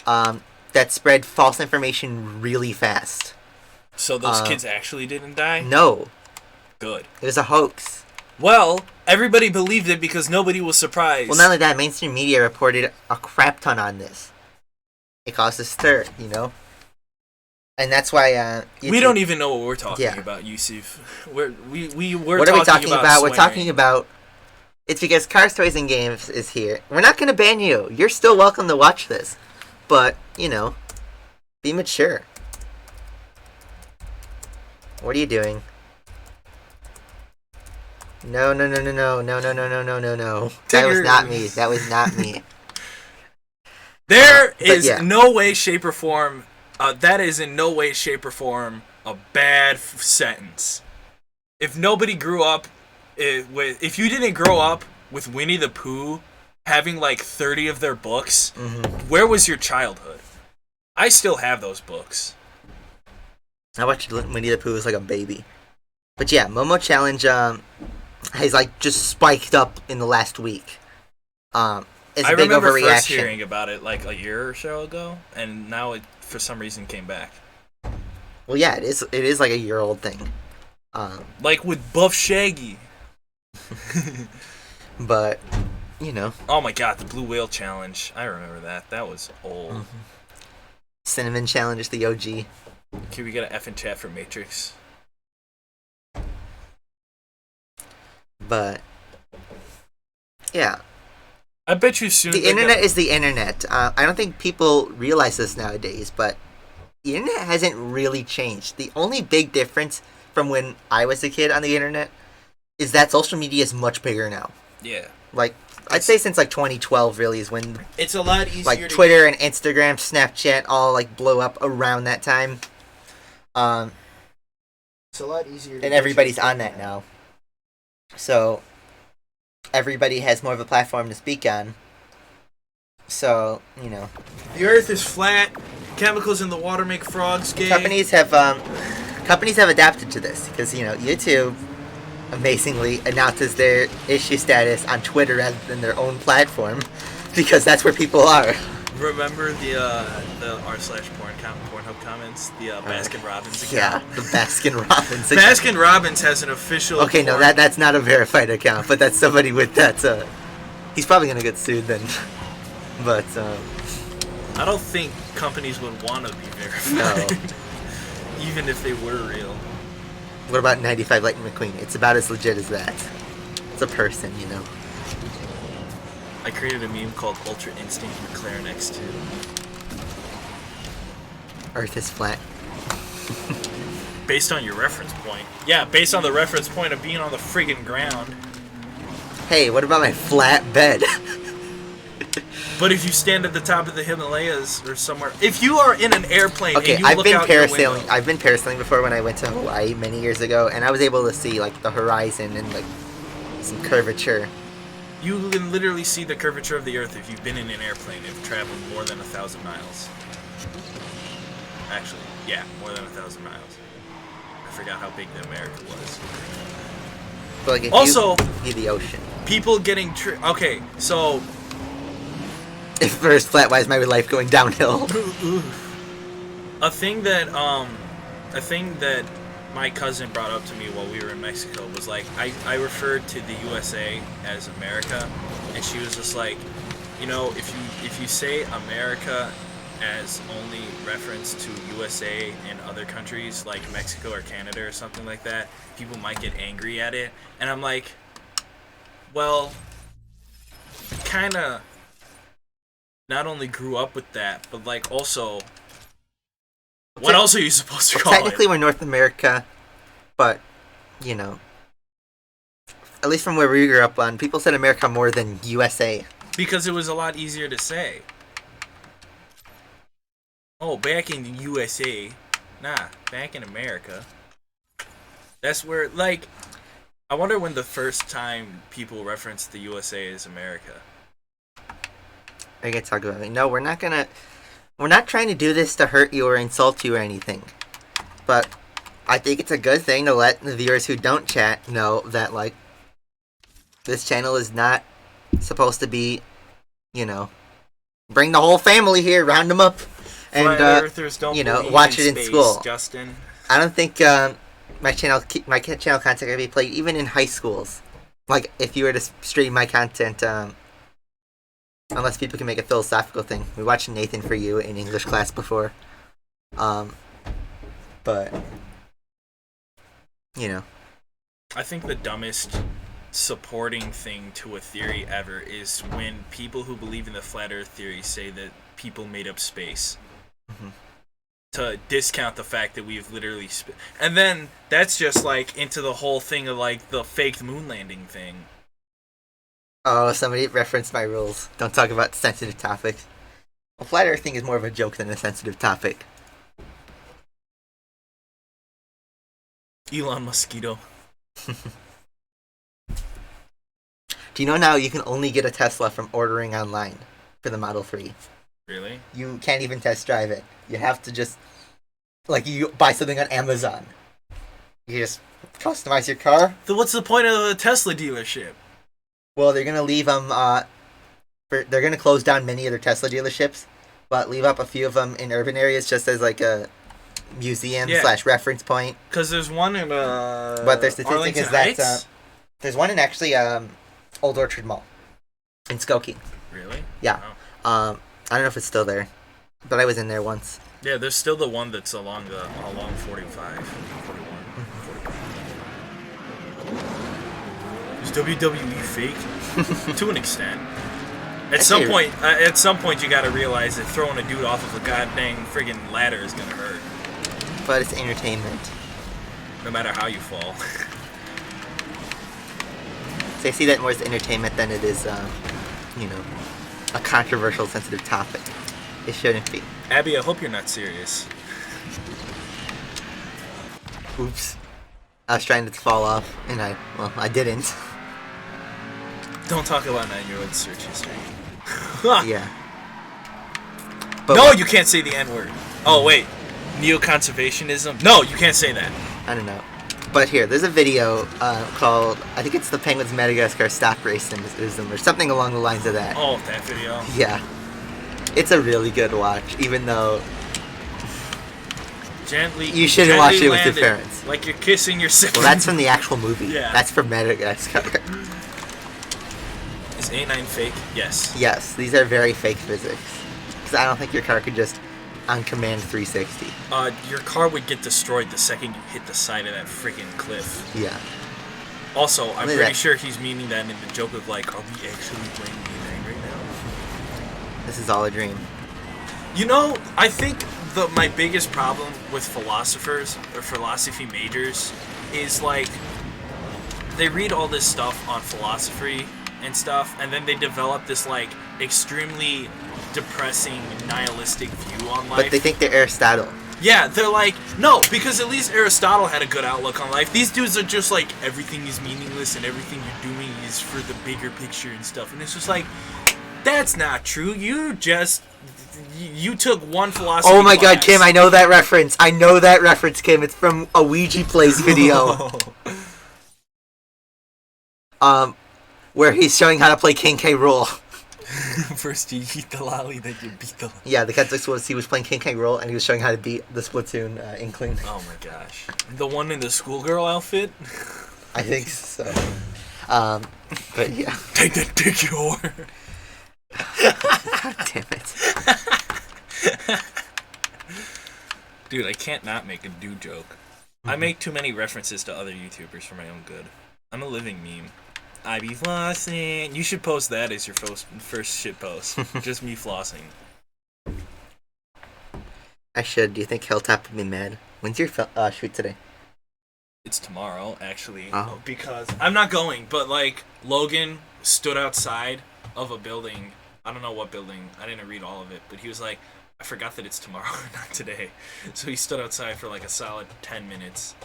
that spread false information really fast. So those kids actually didn't die? No, Good. it was a hoax. Well, everybody believed it because nobody was surprised. Well, not only that, mainstream media reported a crap ton on this. It caused a stir, you know? And that's why we don't even know what we're talking Yeah. about, Yusuf. What are we talking about? We're talking about... It's because Cars, Toys, and Games is here. We're not going to ban you. You're still welcome to watch this. But, you know, be mature. What are you doing? No. That was not me. That was not me. There is yeah. no way, shape, or form. That is in no way, shape, or form a bad sentence. If nobody grew up if you didn't grow up with Winnie the Pooh having like 30 of their books, where was your childhood? I still have those books. I watched Winnie the Pooh as like a baby. But yeah, Momo Challenge has like just spiked up in the last week. It's a big remember overreaction. first hearing about it like a year or so ago, and now it for some reason came back. Well, yeah, it is. It is like a year-old thing. Like with Buff Shaggy. But you know, Oh my god, the Blue Whale Challenge. I remember that. That was old. Cinnamon Challenge is the OG. Can we get an F in chat for Matrix? But yeah, I bet you soon. the internet is the internet. I don't think people realize this nowadays, but the internet hasn't really changed. The only big difference from when I was a kid on the internet is that social media is much bigger now. Yeah. Like, I'd say since like 2012 really is when It's a lot easier like to Twitter and Instagram, Snapchat all like blew up around that time. It's a lot easier. To And get everybody's your on that now. So everybody has more of a platform to speak on. So, you know, The Earth is flat. Chemicals in the water make frogs gay. companies have adapted to this because, you know, YouTube amazingly announces their issue status on Twitter rather than their own platform because that's where people are. Remember the r/Pornhub comments? The Baskin Robbins Yeah, account? the Baskin Robbins. Baskin Robbins has an official. Okay, no, that's not a verified account, but that's somebody with that. He's probably gonna get sued then. But I don't think companies would want to be verified. no. Even if they were real. What about 95 Lightning McQueen? It's about as legit as that. It's a person, you know. I created a meme called Ultra Instinct McLaren X2. Earth is flat. Based on your reference point. Yeah, based on the reference point of being on the friggin' ground. Hey, what about my flat bed? But if you stand at the top of the Himalayas or somewhere, if you are in an airplane Okay, and you I've look been out your parasailing. window, I've been parasailing before when I went to Hawaii many years ago, and I was able to see like the horizon and like some curvature. you can literally see the curvature of the Earth if you've been in an airplane and traveled more than 1,000 miles. Actually, yeah, more than 1,000 miles. I forgot how big the America was. But like, if Also- you see the ocean. People getting okay, so If Earth's flat, why is my life going downhill? a thing that my cousin brought up to me while we were in Mexico was like I referred to the USA as America, and she was just like, you know, if you say America as only reference to USA and other countries like Mexico or Canada or something like that, people might get angry at it. And I'm like, well, kind of not only grew up with that, but like also, what else are you supposed to call Technically, it? we're North America, but you know, at least from where we grew up on, people said America more than USA. Because it was a lot easier to say. Oh, back in the USA. Nah, back in America. That's where, like, I wonder when the first time people referenced the USA as America. Are you gonna talk about me? No, we're not gonna. We're not trying to do this to hurt you or insult you or anything. But I think it's a good thing to let the viewers who don't chat know that, like, this channel is not supposed to be, you know, bring the whole family here, round them up, and Flat Earthers don't you know, believe watch it in space, school. Justin. I don't think my channel content can be played even in high schools. Like, if you were to stream my content, unless people can make a philosophical thing. We watched Nathan For You in English class before. But, you know. I think the dumbest supporting thing to a theory ever is when people who believe in the flat earth theory say that people made up space. Mm-hmm. To discount the fact that we've literally and then that's just like into the whole thing of like the faked moon landing thing. Oh, somebody referenced my rules. Don't talk about sensitive topics. Well, flat earth thing is more of a joke than a sensitive topic. Elon Mosquito. Do you know now you can only get a Tesla from ordering online for the Model 3? Really? You can't even test drive it. You have to just, like, you buy something on Amazon. You just customize your car. So what's the point of a Tesla dealership? Well, they're gonna leave them. They're gonna close down many of their Tesla dealerships, but leave up a few of them in urban areas just as like a museum / reference point. Because there's one in But their statistic Arlington is that Heights? there's one in actually Old Orchard Mall in Skokie. Really? Yeah. Wow. I don't know if it's still there, but I was in there once. Yeah, there's still the one that's along 45, 41, 45. Is WWE fake? To an extent. At some point, you gotta realize that throwing a dude off of a goddamn friggin' ladder is gonna hurt. But it's entertainment. No matter how you fall. So I see that more as entertainment than it is, you know, a controversial, sensitive topic. It shouldn't be. Abby, I hope you're not serious. Oops. I was trying to fall off, and I didn't. Don't talk about 9-year-old search history. Yeah. But no, you can't say the N-word. Oh, wait. Neoconservationism? No, you can't say that. I don't know. But here, there's a video called, I think it's the Penguins Madagascar Stop Racism, or something along the lines of that. Oh, that video. Yeah. It's a really good watch, even though you shouldn't watch it with your parents. Like you're kissing your sibling. Well, that's from the actual movie. Yeah. That's from Madagascar. Is A9 fake? Yes. Yes, these are very fake physics. Because I don't think your car could just, on command, 360. Your car would get destroyed the second you hit the side of that freaking cliff. Yeah. Also, I'm pretty sure he's meaning that in the joke of like, are we actually playing A9 right now? This is all a dream. You know, I think my biggest problem with philosophers or philosophy majors is like they read all this stuff on philosophy and stuff, and then they develop this like extremely depressing nihilistic view on life. But they think they're Aristotle. Yeah, they're like, no, because at least Aristotle had a good outlook on life. These dudes are just like, everything is meaningless and everything you're doing is for the bigger picture and stuff. And it's just like, that's not true. You took one philosophy Oh my class. god, Kim, I know that reference. I know that reference, Kim. It's from a Ouija Plays video. Where he's showing how to play King K. Rool. First you eat the lolly, then you beat the lolly. Yeah, the context was he was playing King K. Rool and he was showing how to beat the Splatoon Inkling. Oh my gosh. The one in the schoolgirl outfit? I think so. But yeah. Take that dick, you whore. God damn it. Dude, I can't not make a dude joke. Mm-hmm. I make too many references to other YouTubers for my own good. I'm a living meme. I be flossing. You should post that as your first shit post. Just me flossing. I should. Do you think Hilltop would be mad? When's your shoot today? It's tomorrow, actually. Oh. Because I'm not going, but like Logan stood outside of a building. I don't know what building. I didn't read all of it, but he was like, I forgot that it's tomorrow, not today. So he stood outside for like a solid 10 minutes.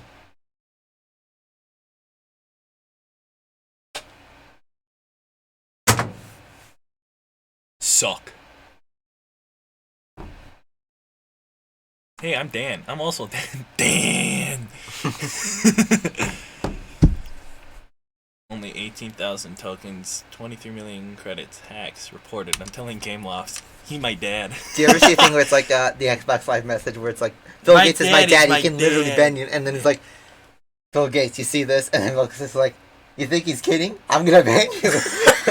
Suck. Hey, I'm Dan. I'm also Dan. Dan! Only 18,000 tokens, 23 million credits, hacks reported. I'm telling GameLoft, he my dad. Do you ever see a thing where it's like the Xbox Live message where it's like, Bill My Gates is my dad is dad, my he can literally dad. bend you, and then it's like, Bill Gates, you see this? And then Lucas is like, you think he's kidding? I'm gonna bang you.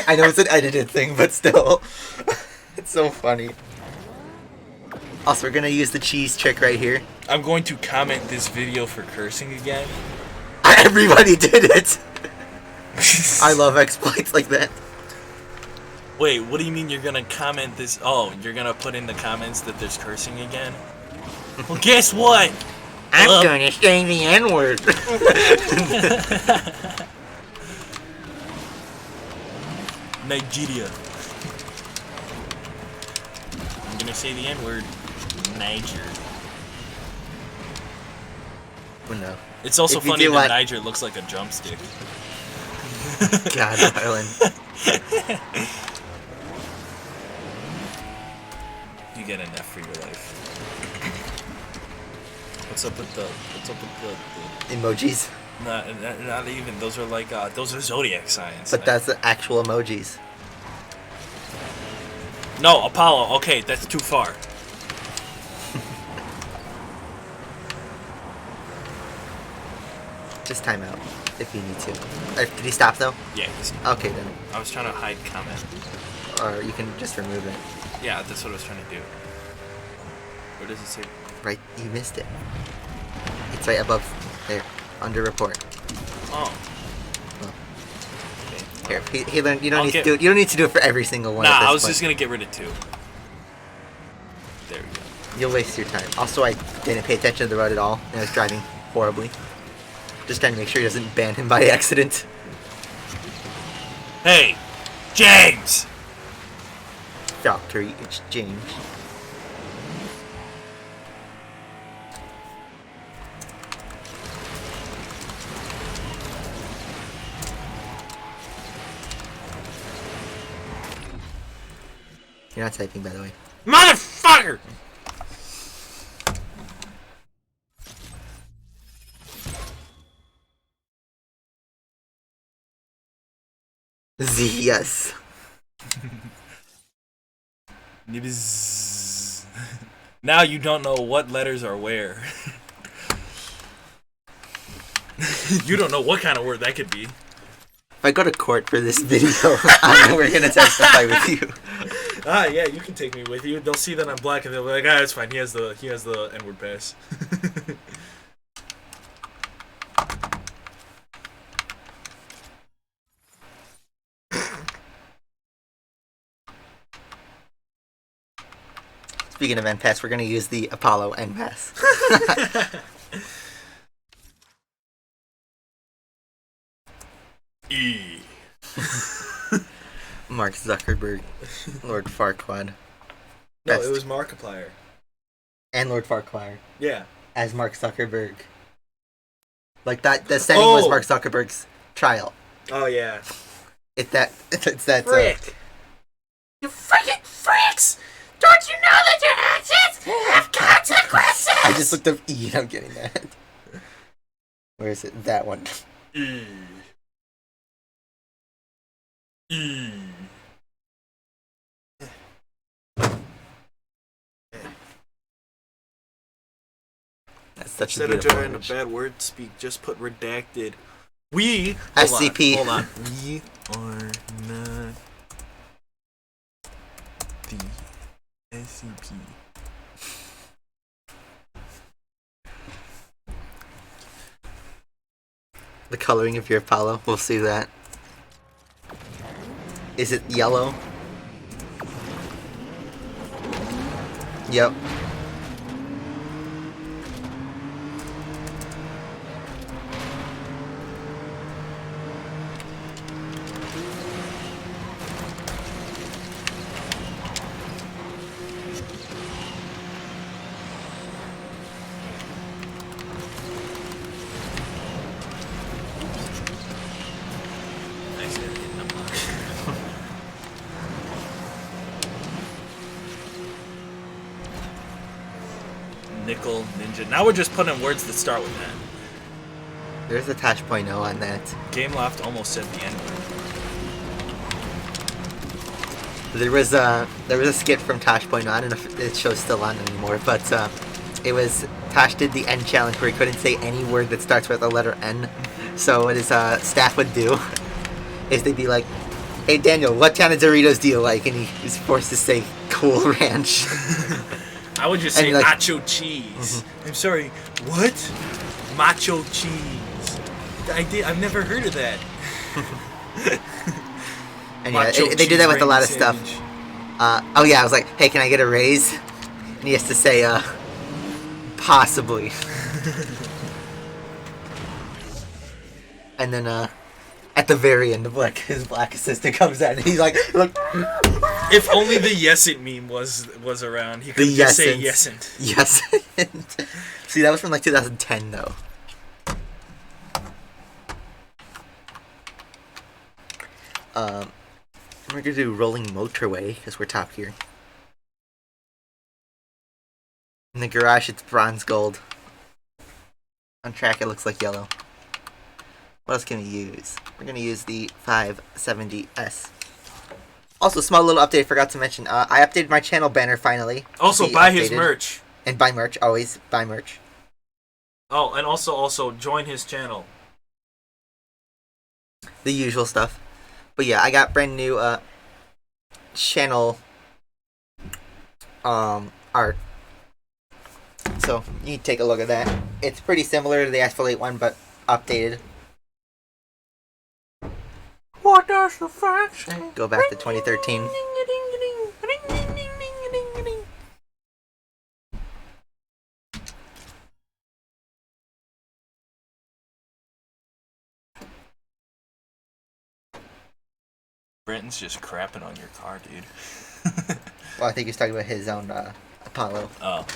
I know it's an edited thing, but still. It's so funny. Also, we're gonna use the cheese trick right here. I'm going to comment this video for cursing again. Everybody did it! I love exploits like that. Wait, what do you mean you're gonna comment this? Oh, you're gonna put in the comments that there's cursing again? Well, guess what? I'm gonna say the N-word. Nigeria. I'm gonna say the N-word. Niger. Well, no. It's also If you funny do that want- Niger looks like a drumstick. God, Marlon. You get an F for your life. What's up with the Emojis. not even, those are like, those are zodiac signs. But that's the actual emojis. No, Apollo, okay, that's too far. Just time out if you need to. Did he stop though? Yeah, Okay then. I was trying to hide comment. Or you can just remove it. Yeah, that's what I was trying to do. Where does it say? Right, you missed it. It's right above there, under report. Oh. Oh. Okay. Here, he learned. You don't I'll need get- to do. You don't need to do it for every single one. at Nah, this I was point. just gonna get rid of 2. There we go. You'll waste your time. Also, I didn't pay attention to the road at all, and I was driving horribly. Just trying to make sure he doesn't ban him by accident. Hey, James! Factory exchange. You're not typing, by the way. Motherfucker! Z, yes. Now you don't know what letters are where. You don't know what kind of word that could be. If I go to court for this video, I know we're gonna testify with you. Ah, yeah, you can take me with you. They'll see that I'm black and they'll be like, ah, it's fine. He has the N-word pass. Speaking of N-Pass, we're gonna use the Apollo N-Pass. E. Mark Zuckerberg, Lord Farquaad. No, Best. it was Markiplier. And Lord Farquaad Yeah. as Mark Zuckerberg. Like that, the setting was Oh! Mark Zuckerberg's trial. Oh yeah. It's that. Frick. You freaking freaks! Don't you know that your actions have consequences? I just looked up E and I'm getting that. Where is it? That one. E. E. That's such Instead a of beautiful trying image. to bad word speak, just put redacted. We SCP. Hold on. We are not the SCP. The coloring of your Apollo. We'll see that. Is it yellow? Yep. Nice hit. Nickel, Ninja. Now we're just putting words that start with that. There's a Tosh.0 on that. Gameloft almost said the N-word. There was a skit from Tosh.0. I don't know if the show's still on anymore, but it was Tosh did the N challenge where he couldn't say any word that starts with the letter N. So what his staff would do is they'd be like, "Hey Daniel, what kind of Doritos do you like?" And he's forced to say Cool Ranch. I would just say like, nacho cheese. I'm sorry, what? Macho cheese. I've never heard of that. And yeah, they do that with a lot of stuff. Oh yeah, I was like, "Hey, can I get a raise?" And he has to say, possibly. And then, at the very end of like his black assistant comes out and he's like, "Look." If only the Yesent meme was around, he could just say Yesent. Yesent. See, that was from like 2010 though. We're gonna do Rolling Motorway because we're top here. In the garage, it's bronze gold. On track, it looks like yellow. What else can we use? We're gonna use the 570S. Also, small little update I forgot to mention. I updated my channel banner finally. Also, buy his merch. And buy merch. Always buy merch. Oh, and also join his channel. The usual stuff. But yeah, I got brand new channel art. So you can take a look at that. It's pretty similar to the Asphalt 8 one, but updated. What does the fact say? Go back to 2013. Brenton's just crapping on your car, dude. Well, I think he's talking about his own Apollo. Oh.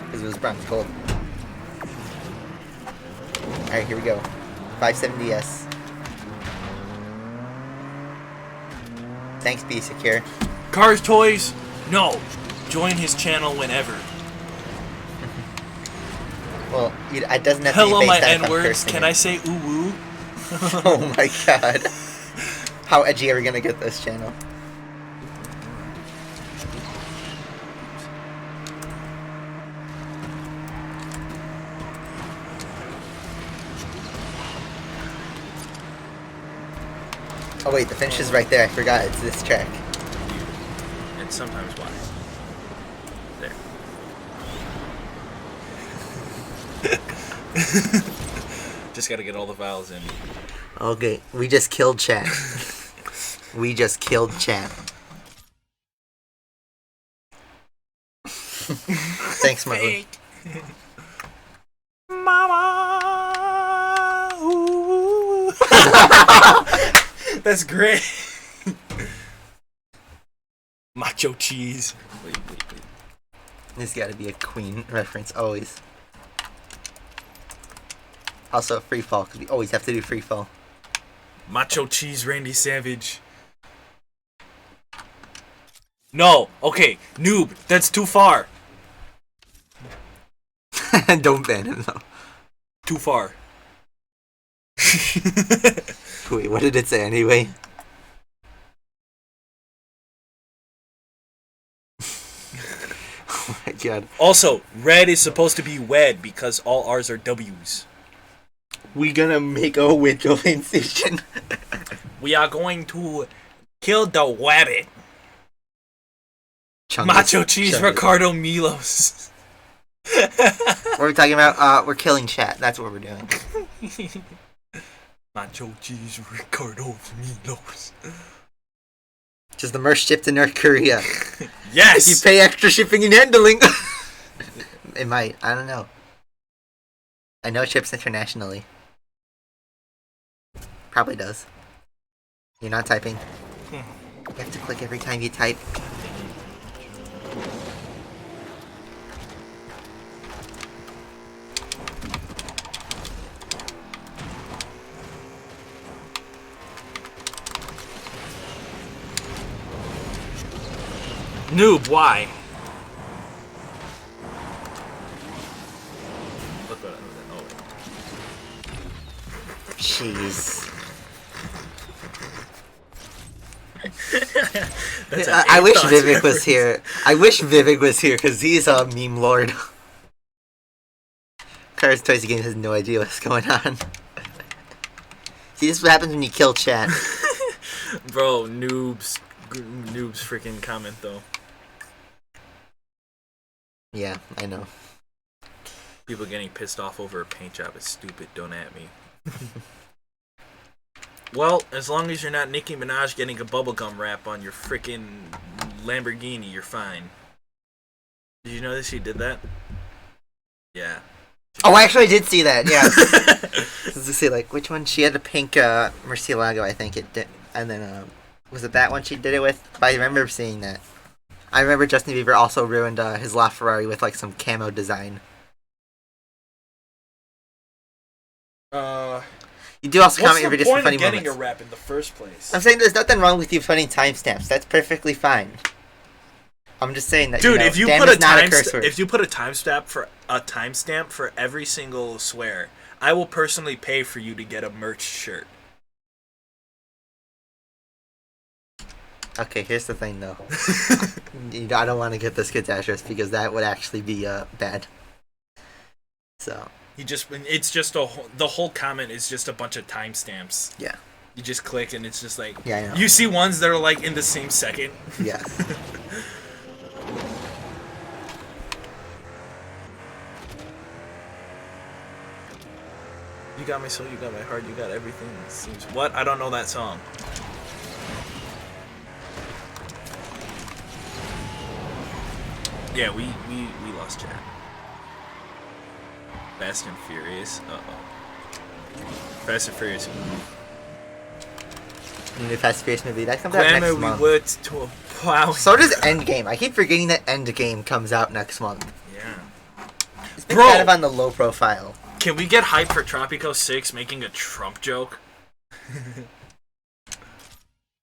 Because it was bronze gold. Alright, here we go. 570S. Thanks, Be Secure. Cars, toys? No. Join his channel whenever. Well, it doesn't have Hello, to be my based on N-words. Can I say ooh-woo? Oh my god. How edgy are we gonna get this channel? Oh wait, the finish is right there. I forgot. It's this track. And sometimes why. There. Just gotta get all the vowels in. Okay, we just killed chat. We just killed chat. Thanks, Marlon. Mama. Ooh. That's great. Macho cheese. Wait. There's gotta be a Queen reference, always. Also, free fall, because we always have to do free fall. Macho cheese, Randy Savage. No, okay, noob, that's too far. Don't ban him, though. Too far. Wait, what did it say anyway? Oh my god. Also, red is supposed to be wed because all R's are W's. We gonna make a window station. We are going to kill the rabbit. Chungus. Macho cheese, Chungus. Ricardo Milos. What are we talking about? We're killing chat. That's what we're doing. Macho cheese, Ricardo Milos. Just the merch shipped to North Korea. Yes! If you pay extra shipping and handling. It might. I don't know. I know it ships internationally. Probably does. You're not typing. You have to click every time you type. Noob, why? Jeez. That's an I wish Thoughts Vivek was reference. here. I wish Vivek was here because he's a meme lord. Cars Toys Game has no idea what's going on. See, this is what happens when you kill chat. Bro, noobs freaking comment though. Yeah, I know. People getting pissed off over a paint job is stupid. Don't at me. Well, as long as you're not Nicki Minaj getting a bubblegum wrap on your freaking Lamborghini, you're fine. Did you know that she did that? Yeah. Oh, I actually did see that. Yeah. Let's just see, like, which one? She had the pink Murcielago, I think it did, and then was it that one she did it with? But I remember seeing that. I remember Justin Bieber also ruined his LaFerrari with like some camo design. You do also comment your videos for funny moments. a rap in the first place? I'm saying there's nothing wrong with you putting timestamps. That's perfectly fine. I'm just saying that. Dude, you know, if you damn put is not a curse word. if you put a timestamp for every single swear, I will personally pay for you to get a merch shirt. Okay, here's the thing though. I don't want to get this kid's address because that would actually be bad. So. It's just the whole comment is just a bunch of timestamps. Yeah. You just click and it's just like, yeah, I know. You see ones that are like in the same second. Yeah. You got my soul, you got my heart, you got everything. It seems what? I don't know that song. Yeah, we lost chat. Fast and Furious. Fast and Furious. New Fast and Furious movie that comes out Glamour next we month. worked to a plow. So does Endgame. I keep forgetting that Endgame comes out next month. Yeah. It's been Bro! kind of on the low profile. Can we get hype for Tropico 6 making a Trump joke?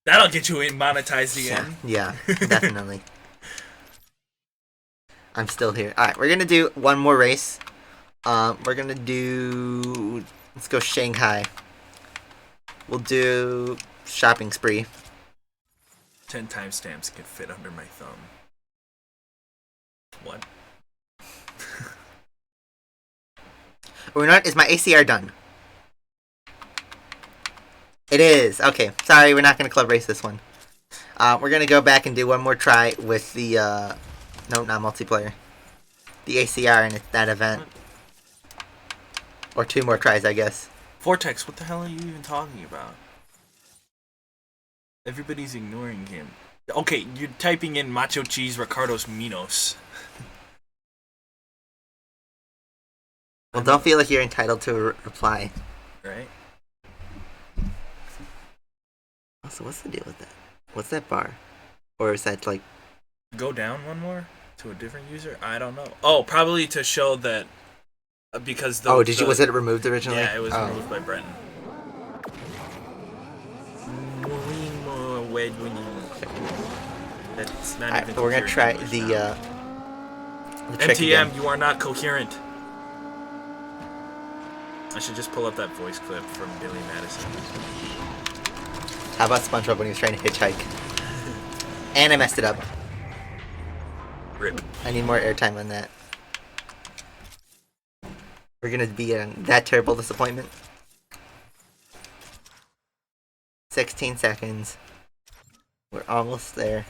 That'll get you monetized again. Yeah, definitely. I'm still here. Alright, we're gonna do one more race. We're gonna do... Let's go Shanghai. We'll do shopping spree. 10 timestamps can fit under my thumb. What? We're not... Is my ACR done? It is. Okay, sorry, we're not gonna club race this one. We're gonna go back and do one more try with the, no, not multiplayer. The ACR in that event. Or two more tries, I guess. Vortex, what the hell are you even talking about? Everybody's ignoring him. Okay, you're typing in Macho Cheese Ricardo's Minos. Well, don't feel like you're entitled to a reply. Right? Also, what's the deal with that? What's that bar? Or is that like... Go down one more to a different user? I don't know. Oh, probably to show that because the... Oh, did you? Was it removed originally? Yeah, it was removed by Brenton. That's not Alright, even but we're gonna try coherent the English now. trick MTM, again. you are not coherent. I should just pull up that voice clip from Billy Madison. How about SpongeBob when he was trying to hitchhike? And I messed it up. Rip. I need more airtime on that. We're gonna be in that terrible disappointment. 16 seconds. We're almost there.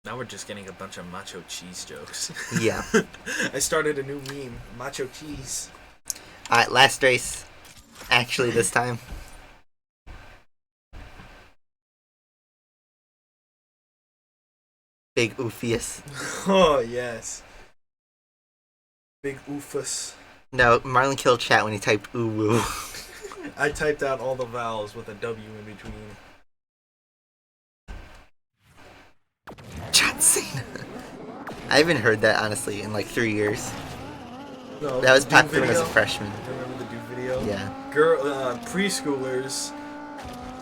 Now we're just getting a bunch of macho cheese jokes. Yeah. I started a new meme, macho cheese. Alright, last race. Actually, this time. Big Oofius. Oh, yes. Big oofus. No, Marlon killed chat when he typed ooh woo. I typed out all the vowels with a W in between. John Cena. I haven't heard that, honestly, in like 3 years. No, That was the popular when I video. was a freshman. Remember the dude video? Yeah. Girl, preschoolers.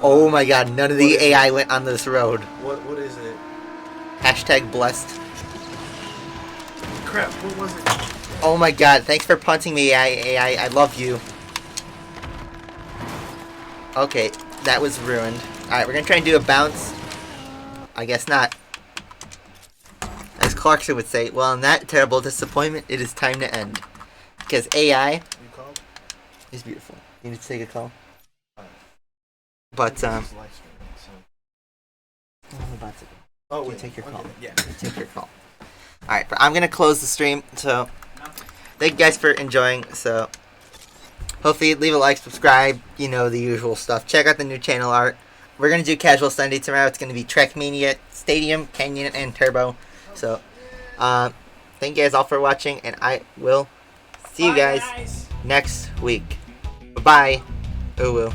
Oh my god, none of the AI went on this road. What is it? Hashtag blessed. crap, what was it? Oh my god, thanks for punting me, AI. I love you. Okay, that was ruined. Alright, we're gonna try and do a bounce. I guess not. As Clarkson would say, well, in that terrible disappointment, it is time to end. Because AI You called? is beautiful. You need to take a call? Alright. But, This is live streaming, so. I'm about to Oh, you wait. take your call. Okay. Yeah. Take your call. Alright, but I'm gonna close the stream, so thank you guys for enjoying. So hopefully leave a like, subscribe, you know, the usual stuff. Check out the new channel art. We're gonna do Casual Sunday tomorrow. It's gonna be Trackmania, Stadium, Canyon, and Turbo. So thank you guys all for watching, and I will see you Bye, guys next week. Bye bye. Ooh.